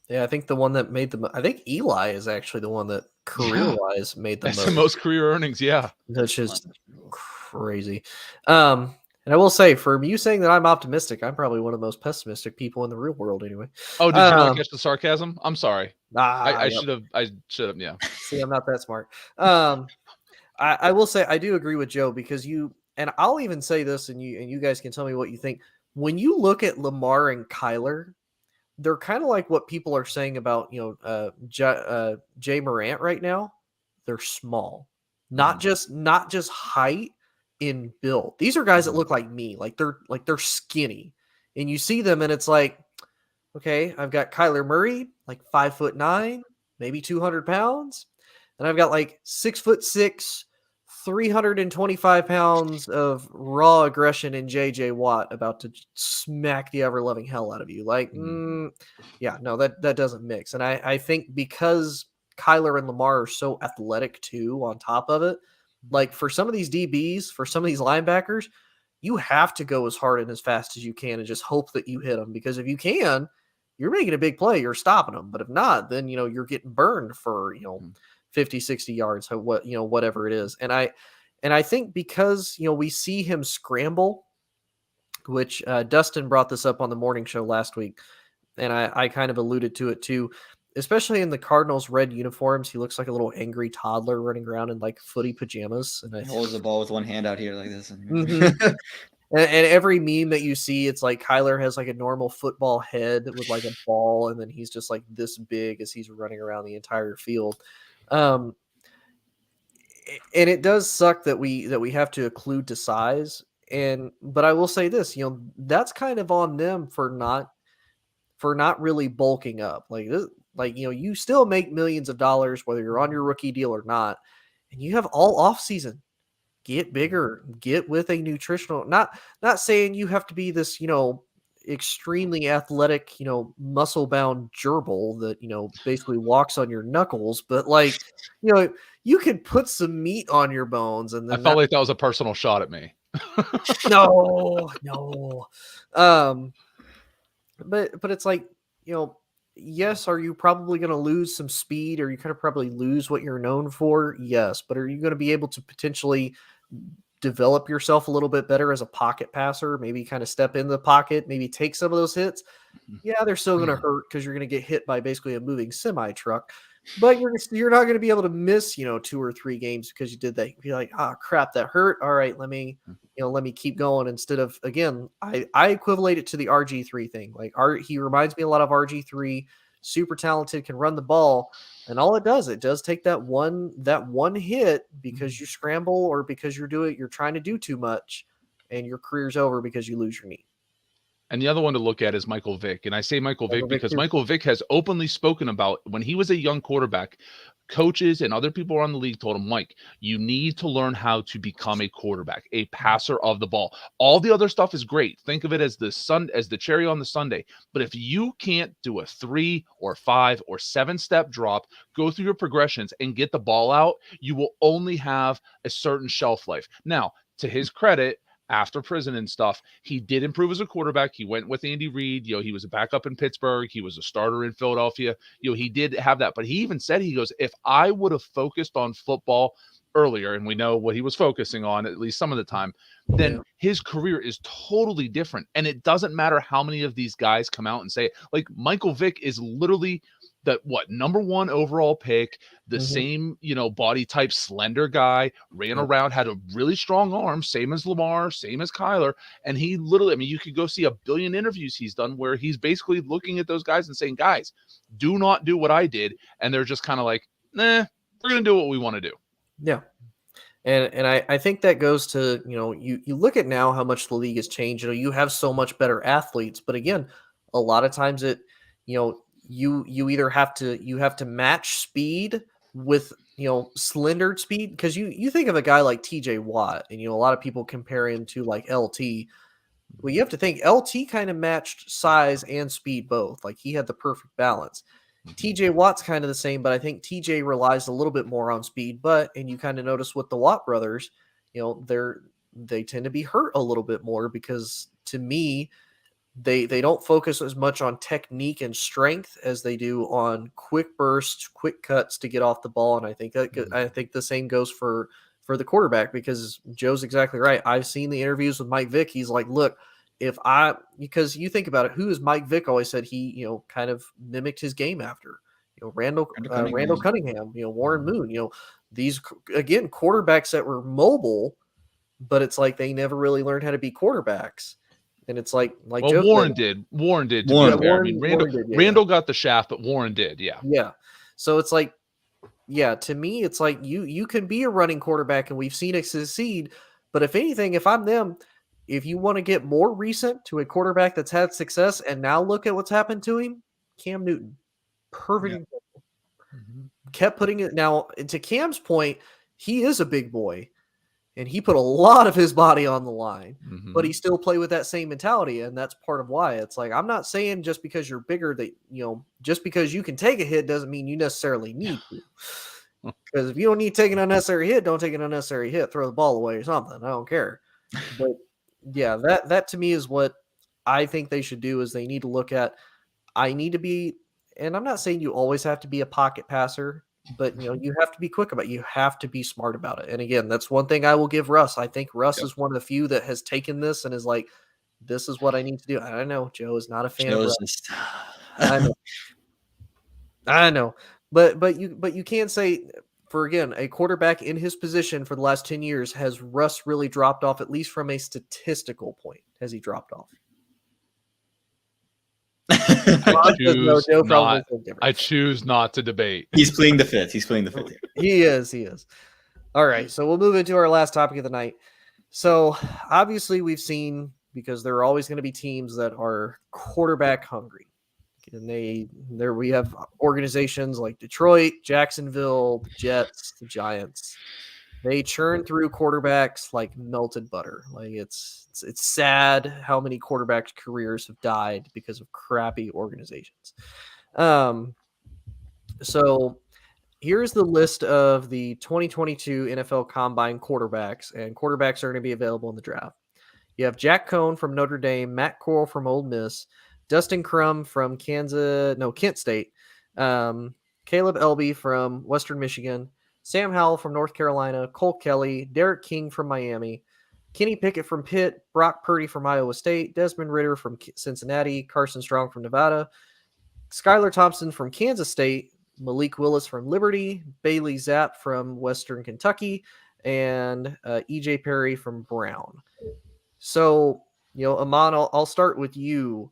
Yeah, I think the one that made I think Eli is actually the one that career-wise made the most. That's the most career earnings, yeah. That's just crazy. And I will say, for you saying that I'm optimistic, I'm probably one of the most pessimistic people in the real world anyway. Oh, did you not catch the sarcasm? I'm sorry. I should have, yeah. See, I'm not that smart. I will say I do agree with Joe because and I'll even say this, and you guys can tell me what you think. When you look at Lamar and Kyler, they're kind of like what people are saying about Jay Morant right now. They're small, not just height, in build. These are guys that look like me, like they're skinny, and you see them, and it's like, okay, I've got Kyler Murray, like 5'9", maybe 200 pounds, and I've got like 6'6". 325 pounds of raw aggression in JJ Watt about to smack the ever-loving hell out of you. Like, yeah, no, that doesn't mix. And I think because Kyler and Lamar are so athletic too, on top of it, like for some of these DBs, for some of these linebackers, you have to go as hard and as fast as you can and just hope that you hit them. Because if you can, you're making a big play, you're stopping them. But if not, then, you're getting burned for, 50, 60 yards, whatever it is. And I think because, we see him scramble, which Dustin brought this up on the morning show last week. And I kind of alluded to it too, especially in the Cardinals red uniforms. He looks like a little angry toddler running around in like footy pajamas. And he holds the ball with one hand out here like this. Mm-hmm. And every meme that you see, it's like Kyler has like a normal football head with like a ball. And then he's just like this big as he's running around the entire field. And it does suck that we have to occlude to size. But I will say this, that's kind of on them for not really bulking up. You still make millions of dollars, whether you're on your rookie deal or not, and you have all off season. Get bigger, get with a nutritional, not saying you have to be this, extremely athletic, muscle bound gerbil that, basically walks on your knuckles, but like, you could put some meat on your bones and I then felt like that was a personal shot at me. no. But it's like, yes, are you probably going to lose some speed, or you kind of probably lose what you're known for? Yes, but are you going to be able to potentially develop yourself a little bit better as a pocket passer? Maybe kind of step in the pocket, maybe take some of those hits. Yeah, they're still going to hurt because you're going to get hit by basically a moving semi truck, but you're not going to be able to miss 2 or 3 games because you did that. You'd be like, crap, that hurt. All right, let me keep going. Instead of, again, I equivalent it to the RG3 thing. Like he reminds me a lot of RG3, super talented, can run the ball. And all it does take that one hit because you scramble or because you're trying to do too much, and your career's over because you lose your knee. And the other one to look at is Michael Vick. And I say Michael Vick because too. Michael Vick has openly spoken about when he was a young quarterback, coaches and other people around the league told him, Mike, you need to learn how to become a quarterback, a passer of the ball. All the other stuff is great. Think of it as the cherry on the sundae. But if you can't do a 3 or 5 or 7 step drop, go through your progressions and get the ball out, you will only have a certain shelf life. Now, to his credit, after prison and stuff, he did improve as a quarterback. He went with Andy Reid. He was a backup in Pittsburgh. He was a starter in Philadelphia. He did have that. But he even said, he goes, if I would have focused on football earlier, and we know what he was focusing on at least some of the time, then his career is totally different. And it doesn't matter how many of these guys come out and say it. Like Michael Vick is literally the number 1 overall pick, the same, body type, slender guy, ran around, had a really strong arm, same as Lamar, same as Kyler. And he literally, you could go see a billion interviews he's done where he's basically looking at those guys and saying, guys, do not do what I did. And they're just kind of like, nah, we're going to do what we want to do. Yeah. And I think that goes to, you look at now how much the league has changed. You have so much better athletes, but again, a lot of times you either have to match speed with slendered speed, because you think of a guy like TJ Watt, and a lot of people compare him to like LT. Well, you have to think LT kind of matched size and speed both. Like he had the perfect balance. TJ Watt's kind of the same, but I think TJ relies a little bit more on speed. And you kind of notice with the Watt brothers, they tend to be hurt a little bit more because, to me, they don't focus as much on technique and strength as they do on quick bursts, quick cuts to get off the ball. And I think the same goes for the quarterback, because Joe's exactly right. I've seen the interviews with Mike Vick. He's like, look, because you think about it, who is Mike Vick always said he, kind of mimicked his game after, Randall Cunningham, Warren Moon, these, again, quarterbacks that were mobile, but it's like they never really learned how to be quarterbacks. And it's like Joe Warren said, did. Warren did. Randall got the shaft, but Warren did. Yeah. Yeah. So it's like, to me, it's like you can be a running quarterback, and we've seen it succeed. But if anything, if I'm them, if you want to get more recent to a quarterback that's had success, and now look at what's happened to him, Cam Newton, perfect example. Kept putting it. Now, to Cam's point, he is a big boy, and he put a lot of his body on the line, but he still played with that same mentality. And that's part of why it's like, I'm not saying just because you're bigger that, just because you can take a hit doesn't mean you necessarily need to. Because if you don't need to take an unnecessary hit, don't take an unnecessary hit, throw the ball away or something. I don't care. But yeah, that to me is what I think they should do, is they need to look at, I need to be, and I'm not saying you always have to be a pocket passer, but you have to be quick about it. You have to be smart about it. And again, that's one thing I will give Russ. I think Russ is one of the few that has taken this and is like, this is what I need to do. I know Joe is not a fan of Russ. I know. But you can't say, for again, a quarterback in his position for the last 10 years, has Russ really dropped off, at least from a statistical point? Has he dropped off? I choose not to debate. He's pleading the fifth. He is. All right, so we'll move into our last topic of the night. So obviously we've seen, because there are always going to be teams that are quarterback hungry. And we have organizations like Detroit, Jacksonville, the Jets, the Giants. They churn through quarterbacks like melted butter. Like it's sad how many quarterback careers have died because of crappy organizations. So here's the list of the 2022 NFL Combine quarterbacks, and quarterbacks are going to be available in the draft. You have Jack Cohn from Notre Dame, Matt Corral from Ole Miss, Dustin Crum from Kent State, Caleb Elby from Western Michigan, Sam Howell from North Carolina, Cole Kelly, Derek King from Miami, Kenny Pickett from Pitt, Brock Purdy from Iowa State, Desmond Ridder from Cincinnati, Carson Strong from Nevada, Skyler Thompson from Kansas State, Malik Willis from Liberty, Bailey Zapp from Western Kentucky, and EJ Perry from Brown. So, Aman, I'll start with you.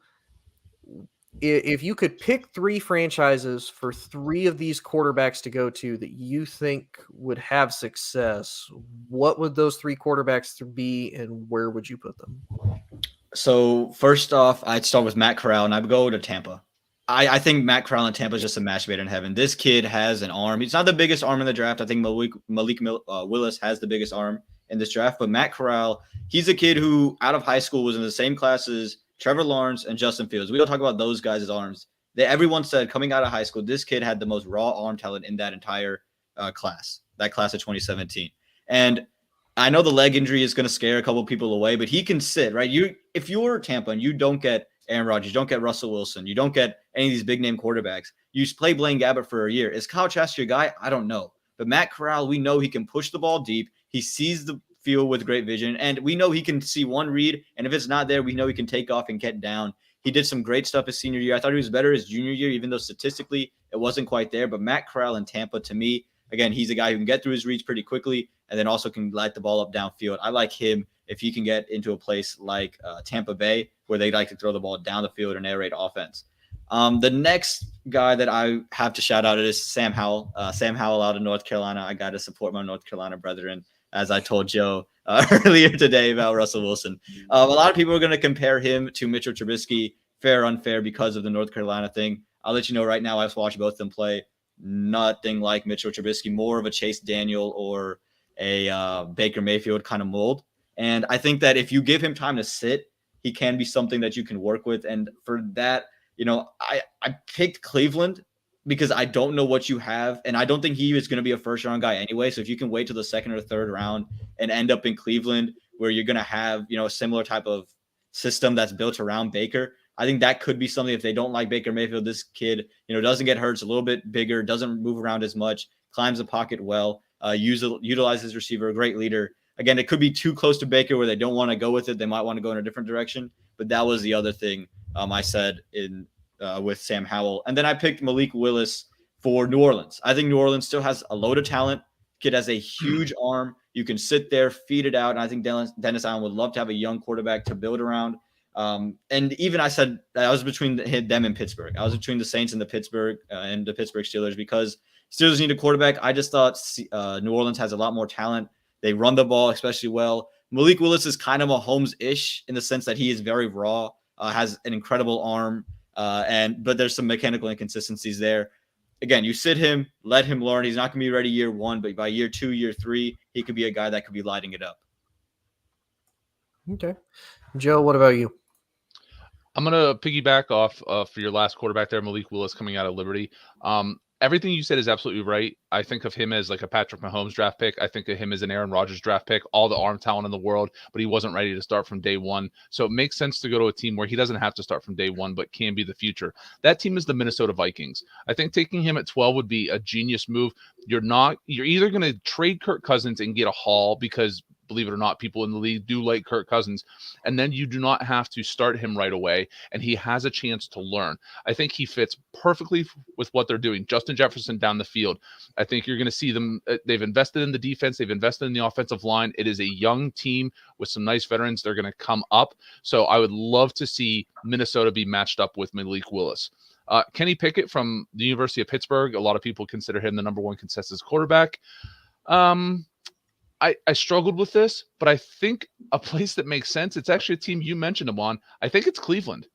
If you could pick 3 franchises for 3 of these quarterbacks to go to that you think would have success, what would those 3 quarterbacks be, and where would you put them? So first off, I'd start with Matt Corral, and I'd go to Tampa. I think Matt Corral in Tampa is just a match made in heaven. This kid has an arm. He's not the biggest arm in the draft. I think Malik Willis has the biggest arm in this draft. But Matt Corral, he's a kid who out of high school was in the same class as Trevor Lawrence and Justin Fields. We don't talk about those guys' arms. Everyone said coming out of high school, this kid had the most raw arm talent in that entire class, that class of 2017. And I know the leg injury is going to scare a couple of people away, but he can sit, right? If you're Tampa and you don't get Aaron Rodgers, you don't get Russell Wilson, you don't get any of these big name quarterbacks, you play Blaine Gabbert for a year. Is Kyle Trask your guy? I don't know. But Matt Corral, we know he can push the ball deep. He sees the field with great vision, and we know he can see one read, and if it's not there, we know he can take off and get down. He did some great stuff his senior year. I thought he was better his junior year, even though statistically it wasn't quite there. But Matt Corral in Tampa, to me, again, he's a guy who can get through his reads pretty quickly and then also can light the ball up downfield. I like him if he can get into a place like Tampa Bay, where they like to throw the ball down the field and air raid offense. The next guy that I have to shout out is Sam Howell. Sam Howell out of North Carolina. I got to support my North Carolina brethren, as I told Joe earlier today about Russell Wilson. A lot of people are going to compare him to Mitchell Trubisky, fair or unfair, because of the North Carolina thing. I'll let you know right now, I've watched both of them play. Nothing like Mitchell Trubisky, more of a Chase Daniel or a Baker Mayfield kind of mold. And I think that if you give him time to sit, he can be something that you can work with. And for that, I picked Cleveland because I don't know what you have. And I don't think he is going to be a first-round guy anyway. So if you can wait till the second or third round and end up in Cleveland, where you're going to have, a similar type of system that's built around Baker, I think that could be something. If they don't like Baker Mayfield, this kid, doesn't get hurt, it's a little bit bigger, doesn't move around as much, climbs the pocket well, utilizes receiver, a great leader. Again, it could be too close to Baker where they don't want to go with it. They might want to go in a different direction. But that was the other thing I said with Sam Howell. And then I picked Malik Willis for New Orleans. I think New Orleans still has a load of talent. Kid has a huge arm. You can sit there, feed it out. And I think Dennis Allen would love to have a young quarterback to build around. And even I said I was between them and Pittsburgh. I was between the Saints and the Pittsburgh Steelers, because Steelers need a quarterback. I just thought New Orleans has a lot more talent. They run the ball especially well. Malik Willis is kind of Mahomes-ish in the sense that he is very raw, has an incredible arm, but there's some mechanical inconsistencies there. Again, you sit him, let him learn. He's not going to be ready year 1, but by year 2, year 3, he could be a guy that could be lighting it up. Okay. Joe, what about you? I'm going to piggyback off for your last quarterback there, Malik Willis, coming out of Liberty. Everything you said is absolutely right. I think of him as like a Patrick Mahomes draft pick. I think of him as an Aaron Rodgers draft pick, all the arm talent in the world, but he wasn't ready to start from day one. So it makes sense to go to a team where he doesn't have to start from day one, but can be the future. That team is the Minnesota Vikings. I think taking him at 12 would be a genius move. You're either going to trade Kirk Cousins and get a haul, because believe it or not, people in the league do like Kirk Cousins, and then you do not have to start him right away, and he has a chance to learn. I think he fits perfectly with what they're doing. Justin Jefferson down the field. I think you're going to see them. They've invested in the defense. They've invested in the offensive line. It is a young team with some nice veterans. They're going to come up. So I would love to see Minnesota be matched up with Malik Willis. Kenny Pickett from the University of Pittsburgh. A lot of people consider him the number 1 consensus quarterback. I struggled with this, but I think a place that makes sense, it's actually a team you mentioned him on. I think it's Cleveland.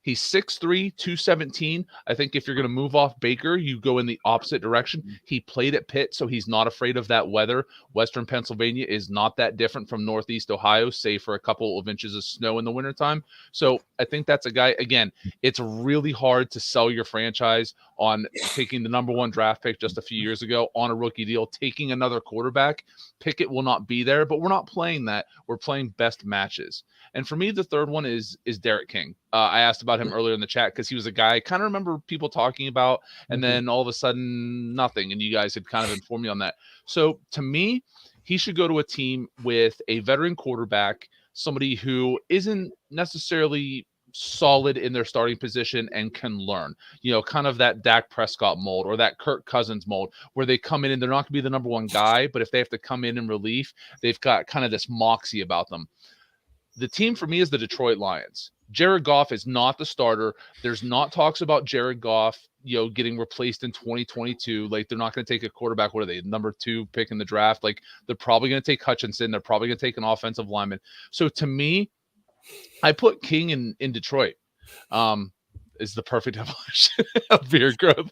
He's 6'3", 217. I think if you're going to move off Baker, you go in the opposite direction. He played at Pitt, so he's not afraid of that weather. Western Pennsylvania is not that different from Northeast Ohio, save for a couple of inches of snow in the wintertime. So I think that's a guy, again, it's really hard to sell your franchise on taking the number 1 draft pick just a few years ago on a rookie deal, taking another quarterback. Pickett will not be there, but we're not playing that. We're playing best matches. And for me, the third one is Derek King. I asked about him earlier in the chat because he was a guy I kind of remember people talking about, and then all of a sudden nothing. And you guys had kind of informed me on that. So to me, he should go to a team with a veteran quarterback, somebody who isn't necessarily solid in their starting position and can learn, kind of that Dak Prescott mold or that Kirk Cousins mold where they come in and they're not going to be the number 1 guy, but if they have to come in relief, they've got kind of this moxie about them. The team for me is the Detroit Lions. Jared Goff is not the starter. There's not talks about Jared Goff, getting replaced in 2022. Like, they're not going to take a quarterback. What are they? Number 2 pick in the draft. Like, they're probably going to take Hutchinson. They're probably going to take an offensive lineman. So to me, I put King in Detroit. Is the perfect evolution of beard growth.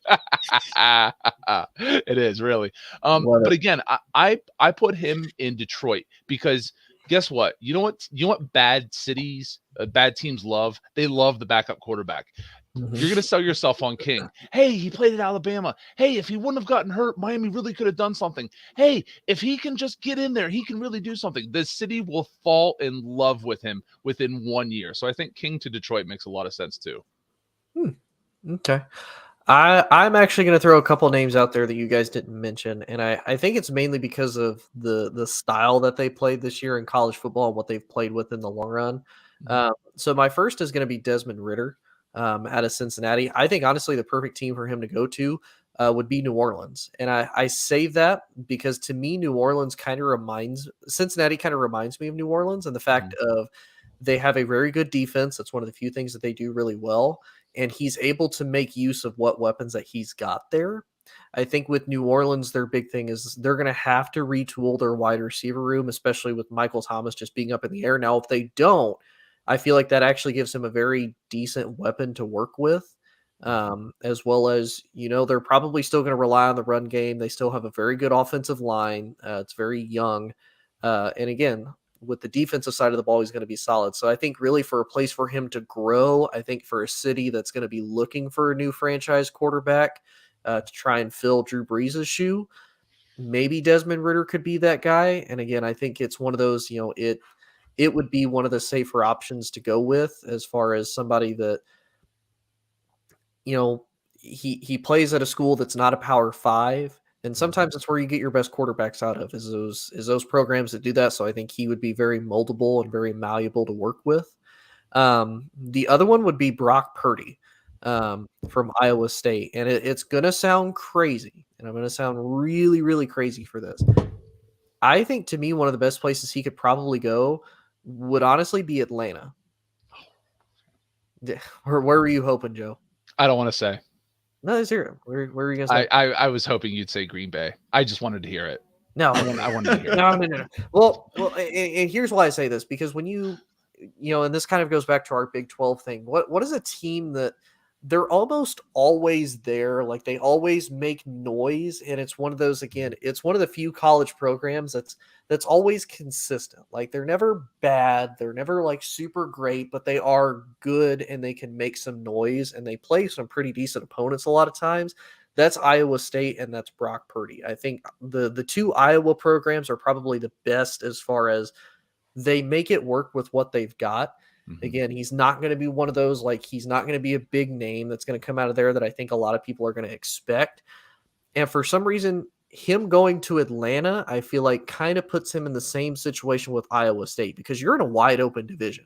It is really. But again, I put him in Detroit because guess what? You know what bad cities, bad teams love? They love the backup quarterback. Mm-hmm. You're going to sell yourself on King. Hey, he played at Alabama. Hey, if he wouldn't have gotten hurt, Miami really could have done something. Hey, if he can just get in there, he can really do something. The city will fall in love with him within 1 year. So I think King to Detroit makes a lot of sense too. Okay. I'm actually going to throw a couple names out there that you guys didn't mention, and I think it's mainly because of the style that they played this year in college football and what they've played with in the long run. So my first is going to be Desmond Ridder out of Cincinnati. I think, honestly, the perfect team for him to go to would be New Orleans. And I say that because, to me, Cincinnati kind of reminds me of New Orleans, and the fact of they have a very good defense. That's one of the few things that they do really well. And he's able to make use of what weapons that he's got there. I think with New Orleans, their big thing is they're going to have to retool their wide receiver room, especially with Michael Thomas just being up in the air. Now, if they don't, I feel like that actually gives him a very decent weapon to work with, as well as, they're probably still going to rely on the run game. They still have a very good offensive line. It's very young. And again, with the defensive side of the ball, he's going to be solid. So I think really for a place for him to grow, I think for a city that's going to be looking for a new franchise quarterback to try and fill Drew Brees' shoe, maybe Desmond Ridder could be that guy. And again, I think it's one of those, it would be one of the safer options to go with as far as somebody that, he plays at a school that's not a Power 5. And sometimes that's where you get your best quarterbacks out of is those programs that do that. So I think he would be very moldable and very malleable to work with. The other one would be Brock Purdy from Iowa State. And it's going to sound crazy. And I'm going to sound really, really crazy for this. I think, to me, one of the best places he could probably go would honestly be Atlanta. Where were you hoping, Joe? I don't want to say. No, zero. Where are you going to say? I was hoping you'd say Green Bay. I just wanted to hear it. No, I wanted to hear it. No. Well, and here's why I say this, because when and this kind of goes back to our Big 12 thing. What is a team that they're almost always there? Like, they always make noise, and it's one of those, again, it's one of the few college programs that's always consistent. Like, they're never bad, they're never like super great, but they are good and they can make some noise, and they play some pretty decent opponents a lot of times. That's Iowa State, and that's Brock Purdy. I think the two Iowa programs are probably the best as far as they make it work with what they've got. Again, he's not going to be one of those, like, he's not going to be a big name that's going to come out of there that I think a lot of people are going to expect. And for some reason, him going to Atlanta, I feel like kind of puts him in the same situation with Iowa State, because you're in a wide open division.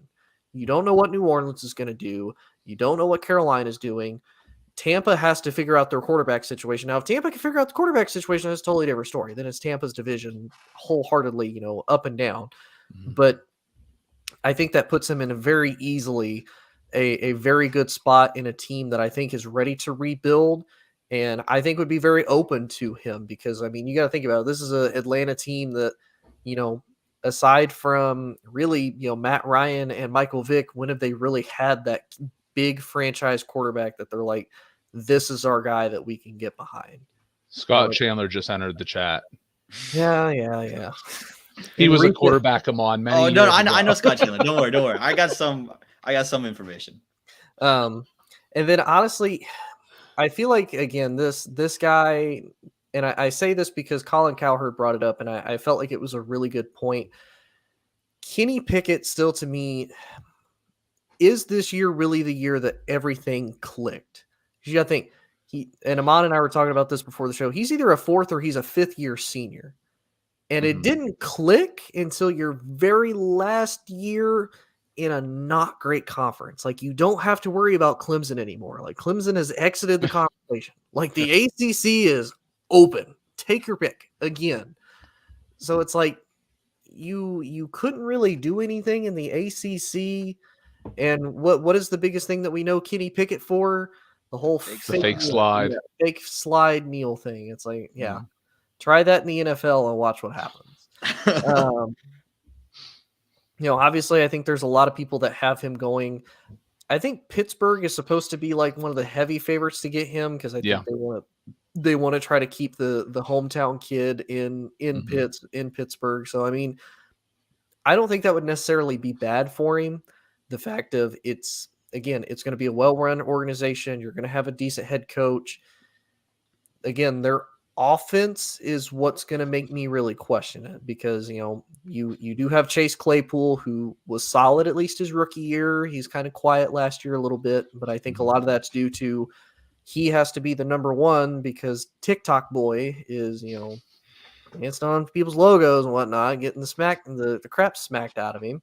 You don't know what New Orleans is going to do. You don't know what Carolina is doing. Tampa has to figure out their quarterback situation. Now, if Tampa can figure out the quarterback situation, that's a totally different story. Then it's Tampa's division wholeheartedly, up and down. But I think that puts him in a very easily a very good spot in a team that I think is ready to rebuild, and I think would be very open to him, because, I mean, you got to think about it. This is an Atlanta team that, aside from really, Matt Ryan and Michael Vick, when have they really had that big franchise quarterback that they're like, this is our guy that we can get behind. Scott Chandler just entered the chat. Yeah. He was a quarterback on many years I ago. know Scott Chandler. Don't worry. I got some information. And then honestly, I feel like again this guy, and I say this because Colin Cowherd brought it up, and I felt like it was a really good point. Kenny Pickett still to me, is this year really the year that everything clicked? You got to think, and Amon and I were talking about this before the show. He's either a 4th or he's a 5th year senior. And it didn't click until your very last year in a not great conference. Like, you don't have to worry about Clemson anymore. Like, Clemson has exited the conversation. Like, the ACC is open. Take your pick again. So it's like you couldn't really do anything in the ACC. And what is the biggest thing that we know Kenny Pickett for? The whole fake slide. Fake slide kneel thing. It's like, try that in the NFL and watch what happens. Obviously, I think there's a lot of people that have him going. I think Pittsburgh is supposed to be like one of the heavy favorites to get him because I think they want to try to keep the hometown kid in Pittsburgh. So I mean, I don't think that would necessarily be bad for him. The fact of it's going to be a well-run organization. You're going to have a decent head coach. Again, their offense is what's going to make me really question it because, you do have Chase Claypool, who was solid at least his rookie year. He's kind of quiet last year a little bit, but I think a lot of that's due to he has to be the number one because TikTok boy is, dancing on people's logos and whatnot, getting the crap smacked out of him.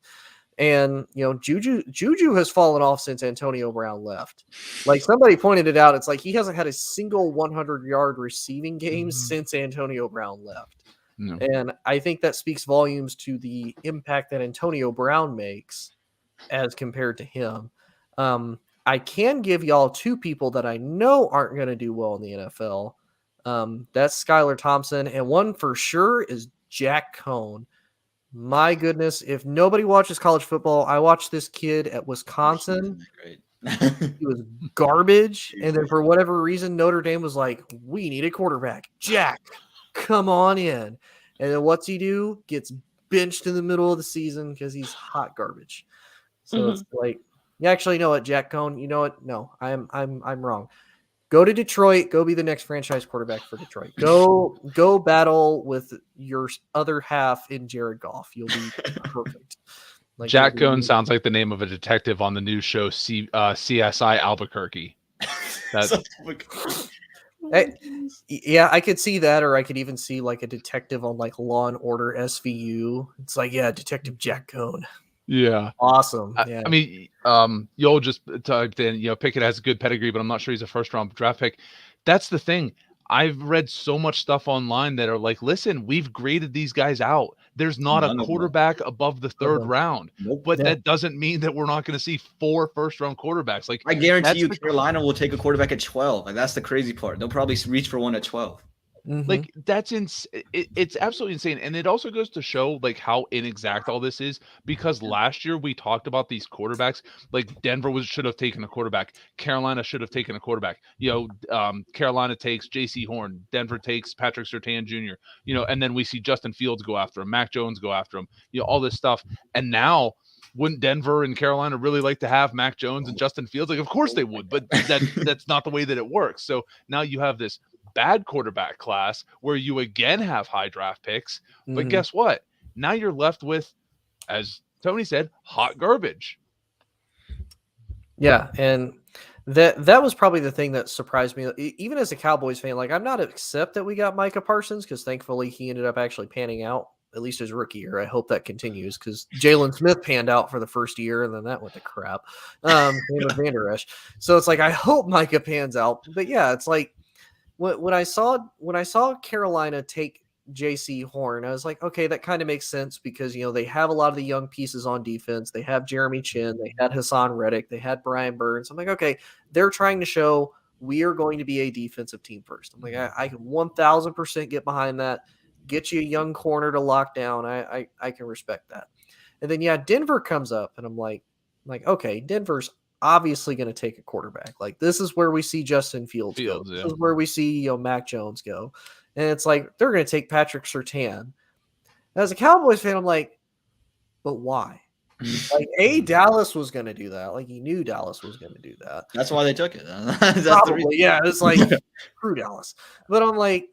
And, Juju has fallen off since Antonio Brown left. Like somebody pointed it out. It's like he hasn't had a single 100-yard receiving game since Antonio Brown left. No. And I think that speaks volumes to the impact that Antonio Brown makes as compared to him. I can give y'all 2 people that I know aren't going to do well in the NFL. That's Skyler Thompson. And one for sure is Jack Cohn. My goodness, if nobody watches college football, I watched this kid at Wisconsin. He was garbage. And then for whatever reason, Notre Dame was like, we need a quarterback. Jack, come on in. And then what's he do? Gets benched in the middle of the season because he's hot garbage. So it's like, you actually know what, Jack Cohn, you know what? No, I'm wrong. Go to Detroit. Go be the next franchise quarterback for Detroit. Go battle with your other half in Jared Goff. You'll be perfect. Like Jack Cohn sounds like the name of a detective on the new show CSI Albuquerque. I could see that, or I could even see like a detective on like Law and Order SVU. It's like, Detective Jack Cohn. Yeah. Awesome. Yeah. I mean, Yoel just typed in, Pickett has a good pedigree, but I'm not sure he's a first-round draft pick. That's the thing. I've read so much stuff online that are like, listen, we've graded these guys out. There's not a quarterback above the 3rd round. Nope. But that doesn't mean that we're not going to see 4 first-round quarterbacks. Like, I guarantee you Carolina will take a quarterback at 12. Like, that's the crazy part. They'll probably reach for one at 12. Like that's it's absolutely insane. And it also goes to show like how inexact all this is because last year we talked about these quarterbacks, like Denver should have taken a quarterback. Carolina should have taken a quarterback. Carolina takes JC Horn, Denver takes Patrick Surtain Jr., and then we see Justin Fields go after him, Mac Jones go after him, all this stuff. And now wouldn't Denver and Carolina really like to have Mac Jones and Justin Fields? Like, of course they would, but that's not the way that it works. So now you have this bad quarterback class where you again have high draft picks, but guess what? Now you're left with, as Tony said, hot garbage. Yeah, and that was probably the thing that surprised me. Even as a Cowboys fan, like I'm not upset that we got Micah Parsons because thankfully he ended up actually panning out, at least his rookie year. I hope that continues because Jalen Smith panned out for the first year and then that went to crap. With Vander Esch. So it's like I hope Micah pans out. But yeah, it's like when I saw Carolina take JC Horn, I was like, okay, that kind of makes sense because, they have a lot of the young pieces on defense. They have Jeremy Chin. They had Hassan Reddick. They had Brian Burns. I'm like, okay, they're trying to show we are going to be a defensive team first. I'm like, I can 1,000% get behind that. Get you a young corner to lock down. I can respect that. And then, Denver comes up and I'm like, okay, Denver's obviously going to take a quarterback. Like this is where we see Justin Fields go. Yeah. This is where we see Mac Jones go. And it's like they're going to take Patrick Surtain. As a Cowboys fan, I'm like, but why? Like Dallas was going to do that. Like he knew Dallas was going to do that. That's why they took it. Probably, yeah. It's like screw Dallas. But I'm like,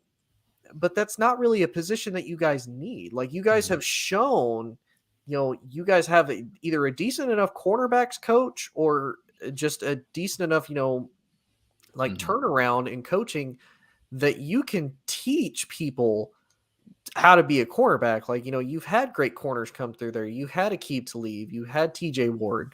but that's not really a position that you guys need. Like you guys have shown, you guys have either a decent enough cornerbacks coach or just a decent enough, turnaround in coaching that you can teach people how to be a cornerback. Like, you've had great corners come through there. You had Aqib Talib. You had TJ Ward.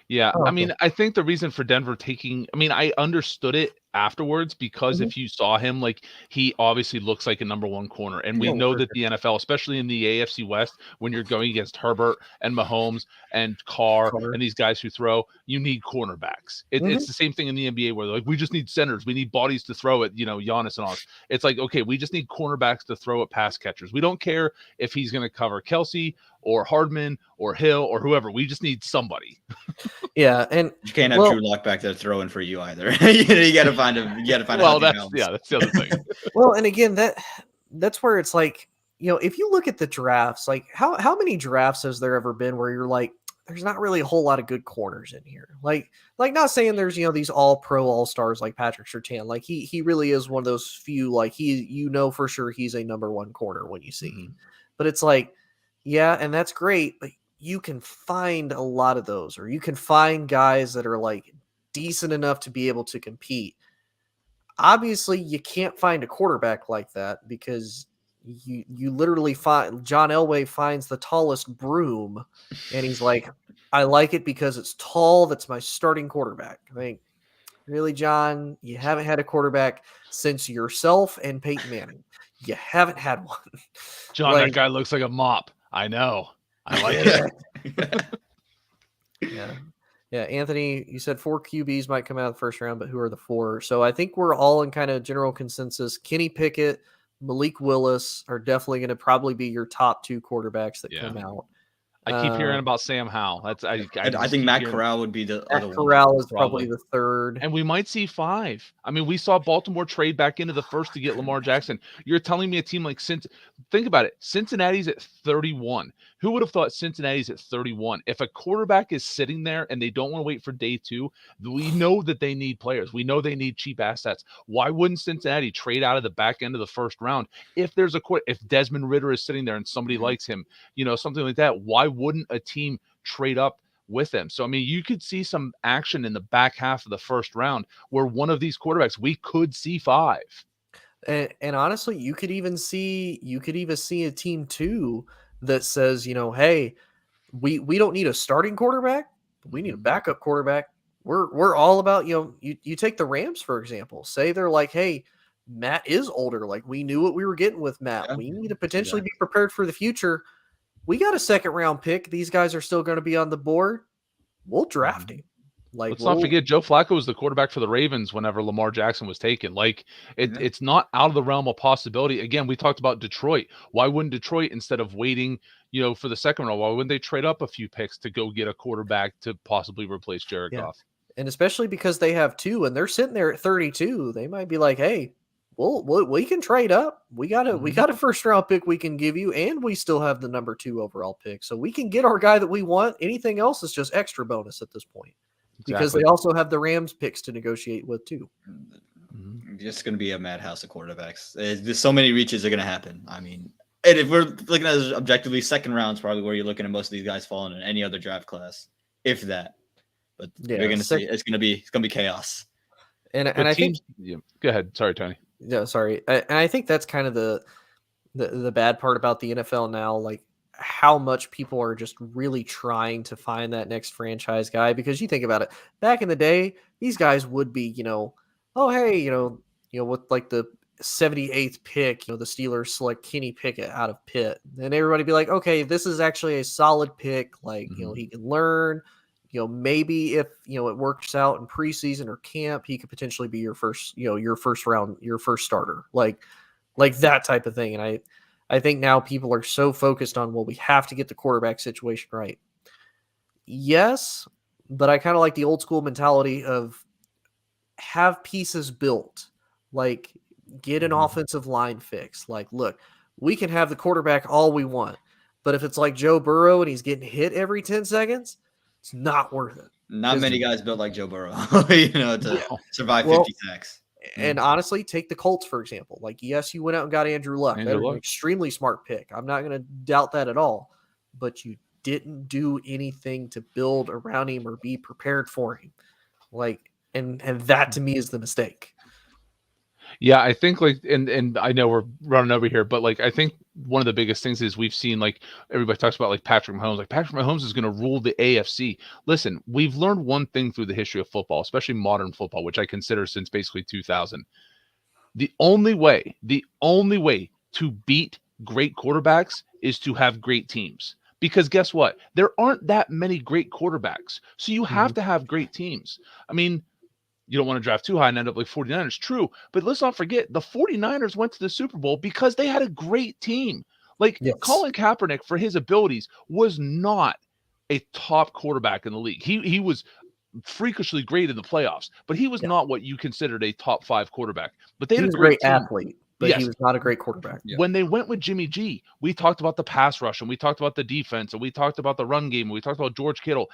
Yeah. I mean, I think the reason for Denver I understood it afterwards because if you saw him, like he obviously looks like a number one corner. And we know that the NFL, especially in the AFC West, when you're going against Herbert and Mahomes and Carr and these guys who throw, you need cornerbacks. It's the same thing in the NBA where they're like, we just need centers. We need bodies to throw at, Giannis and all this. It's like, okay, we just need cornerbacks to throw at pass catchers. We don't care if he's going to cover Kelsey or Hardman or Hill or whoever. We just need somebody. Yeah, and you can't have Drew Lock back there throwing for you either. You got to find him. You got to find. Well, that's the other thing. Well, and again, that's where it's like, if you look at the drafts, like how many drafts has there ever been where you're like, there's not really a whole lot of good corners in here. Like not saying there's these all pro all stars like Patrick Surtain. Like he really is one of those few. Like he for sure he's a number one corner when you see him. But it's like. Yeah, and that's great, but you can find a lot of those, or you can find guys that are like decent enough to be able to compete. Obviously, you can't find a quarterback like that because you literally find John Elway finds the tallest broom, and he's like, I like it because it's tall. That's my starting quarterback. I think, really, John, you haven't had a quarterback since yourself and Peyton Manning. You haven't had one. John, that guy looks like a mop. I know. I like it. Yeah. Anthony, you said 4 QBs might come out of the first round, but who are the 4? So I think we're all in kind of general consensus. Kenny Pickett, Malik Willis are definitely going to probably be your top 2 quarterbacks that come out. I keep hearing about Sam Howell. I think Matt Corral would be the other one. Corral is probably the 3rd. And we might see 5. I mean, we saw Baltimore trade back into the 1st to get Lamar Jackson. You're telling me a team like think about it. Cincinnati's at 31. Who would have thought Cincinnati's at 31? If a quarterback is sitting there and they don't want to wait for day 2, we know that they need players. We know they need cheap assets. Why wouldn't Cincinnati trade out of the back end of the 1st round? If Desmond Ridder is sitting there and somebody likes him, something like that, why wouldn't a team trade up with him? So, I mean, you could see some action in the back half of the 1st round where one of these quarterbacks, we could see 5. And honestly, you could even see a team too that says, hey, we don't need a starting quarterback, we need a backup quarterback. We're all about, you take the Rams, for example. Say they're like, hey, Matt is older. Like we knew what we were getting with Matt. Yeah, we need to potentially be prepared for the future. We got a 2nd round pick. These guys are still going to be on the board. We'll draft him. Let's not forget Joe Flacco was the quarterback for the Ravens whenever Lamar Jackson was taken. It's not out of the realm of possibility. Again, we talked about Detroit. Why wouldn't Detroit, instead of waiting, for the 2nd round, why wouldn't they trade up a few picks to go get a quarterback to possibly replace Jared Goff? And especially because they have 2 and they're sitting there at 32, they might be like, hey, we can trade up. We got a 1st round pick we can give you, and we still have the number 2 overall pick. So we can get our guy that we want. Anything else is just extra bonus at this point. Exactly. Because they also have the Rams picks to negotiate with too. It's going to be a madhouse of quarterbacks. There's so many reaches are going to happen. I mean, and if we're looking at it objectively, 2nd round is probably where you're looking at most of these guys falling in any other draft class, if that. But you're going to see it's going to be chaos. And I think. Go ahead. Sorry, Tony. Yeah, sorry. And I think that's kind of the bad part about the NFL now. Like, how much people are just really trying to find that next franchise guy, because you think about it, back in the day, these guys would be, with like the 78th pick, the Steelers select Kenny Pickett out of Pitt, and everybody be like, okay, this is actually a solid pick. Like, he can learn, maybe if, it works out in preseason or camp, he could potentially be your first starter, like that type of thing. And I think now people are so focused on, well, we have to get the quarterback situation right. yes, but I kind of like the old school mentality of have pieces built, like get an offensive line fix. Like, look, we can have the quarterback all we want, but if it's like Joe Burrow and he's getting hit every 10 seconds, it's not worth it. Not many guys built like Joe Burrow, to survive 50 sacks. And honestly, take the Colts, for example. Like, yes, you went out and got Andrew Luck. That was an extremely smart pick. I'm not going to doubt that at all. But you didn't do anything to build around him or be prepared for him. Like, and that to me is the mistake. Yeah, I think and I know we're running over here, but I think one of the biggest things is we've seen everybody talks about Patrick Mahomes. Like Patrick Mahomes is going to rule the AFC. Listen, we've learned one thing through the history of football, especially modern football, which I consider since basically 2000. The only way to beat great quarterbacks is to have great teams. Because guess what? There aren't that many great quarterbacks. So you have to have great teams. I mean, you don't want to draft too high and end up like 49ers. True. But let's not forget the 49ers went to the Super Bowl because they had a great team. Colin Kaepernick, for his abilities, was not a top quarterback in the league. He was freakishly great in the playoffs, but he was not what you considered a top 5 quarterback. But they had a great athlete, but he was not a great quarterback. Yeah. When they went with Jimmy G, we talked about the pass rush and we talked about the defense and we talked about the run game and we talked about George Kittle.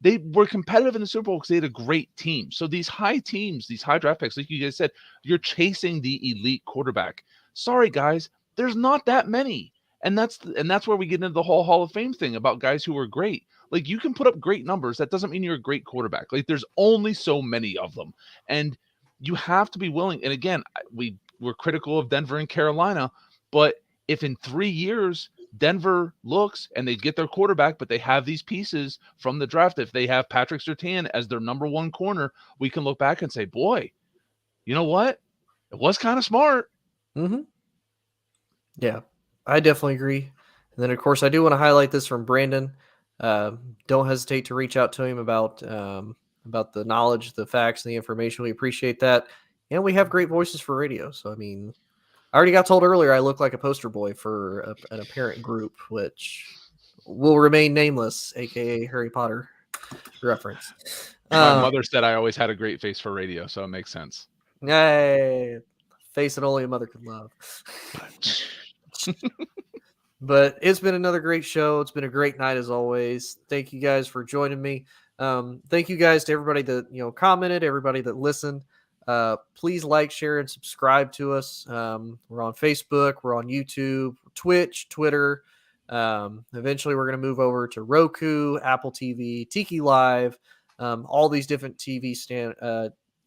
They were competitive in the Super Bowl because they had a great team. So these high teams, these high draft picks, like you guys said, you're chasing the elite quarterback. Sorry, guys, there's not that many. And that's where we get into the whole Hall of Fame thing about guys who were great. You can put up great numbers. That doesn't mean you're a great quarterback. There's only so many of them. And you have to be willing. And again, we're critical of Denver and Carolina, but if in 3 years Denver looks and they get their quarterback, but they have these pieces from the draft. If they have Patrick Surtain as their number 1 corner, we can look back and say, boy, you know what? It was kind of smart. Mm-hmm. Yeah, I definitely agree. And then, of course, I do want to highlight this from Brandon. Don't hesitate to reach out to him about the knowledge, the facts, and the information. We appreciate that. And we have great voices for radio. So, I mean, I already got told earlier I look like a poster boy for an apparent group, which will remain nameless, a.k.a. Harry Potter reference. My mother said I always had a great face for radio, so it makes sense. Hey, face that only a mother could love. But it's been another great show. It's been a great night as always. Thank you guys for joining me. Thank you guys to everybody that commented, everybody that listened. Please like, share, and subscribe to us. We're on Facebook, we're on YouTube, Twitch, Twitter. Eventually we're going to move over to Roku, Apple TV, Tiki Live, all these different TV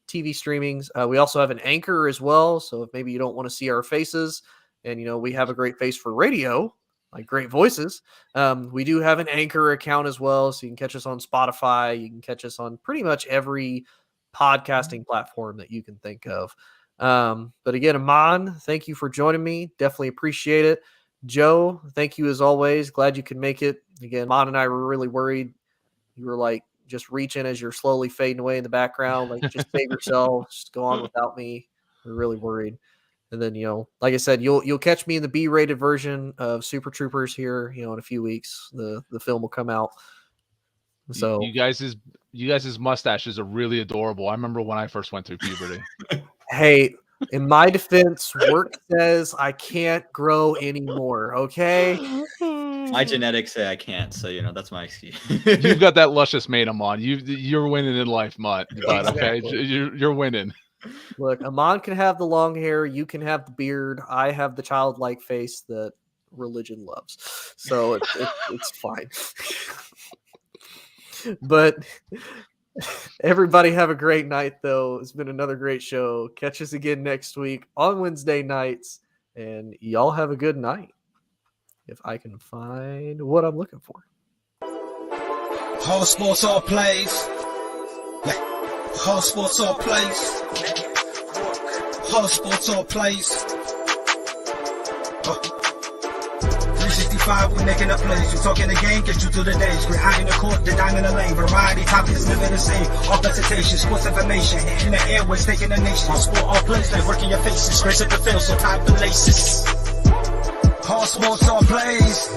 streamings. We also have an Anchor as well. So if maybe you don't want to see our faces and, we have a great face for radio, like great voices. We do have an Anchor account as well. So you can catch us on Spotify. You can catch us on pretty much every podcasting platform that you can think of. But again, Amon, thank you for joining me. Definitely appreciate it. Joe, thank you as always. Glad you could make it. Again, Amon and I were really worried. You were just reaching as you're slowly fading away in the background. Just save yourself. Just go on without me. We're really worried. And then, like I said, you'll catch me in the B-rated version of Super Troopers here, in a few weeks. The film will come out. So you guys' mustaches are really adorable. I remember when I first went through puberty. Hey, in my defense, work says I can't grow anymore. Okay. My genetics say I can't, so that's my excuse. You've got that luscious mane, Amon. You're winning in life, Mutt. But okay, you're winning. Look, Amon can have the long hair. You can have the beard. I have the childlike face that religion loves. So it's fine. But everybody have a great night, though. It's been another great show. Catch us again next week on Wednesday nights. And y'all have a good night. If I can find what I'm looking for. All sports, all plays. Yeah. All sports, all plays. All sports, all plays. 365, we making up plays. We talking the game, get you through the days. We're high in the court, the dime in the lane. Variety, topics, living the same. All presentation, sports information. In the airways, taking the nation. All sport, all plays, like working your faces. Grace at the field, so tie the laces. All sports, all plays.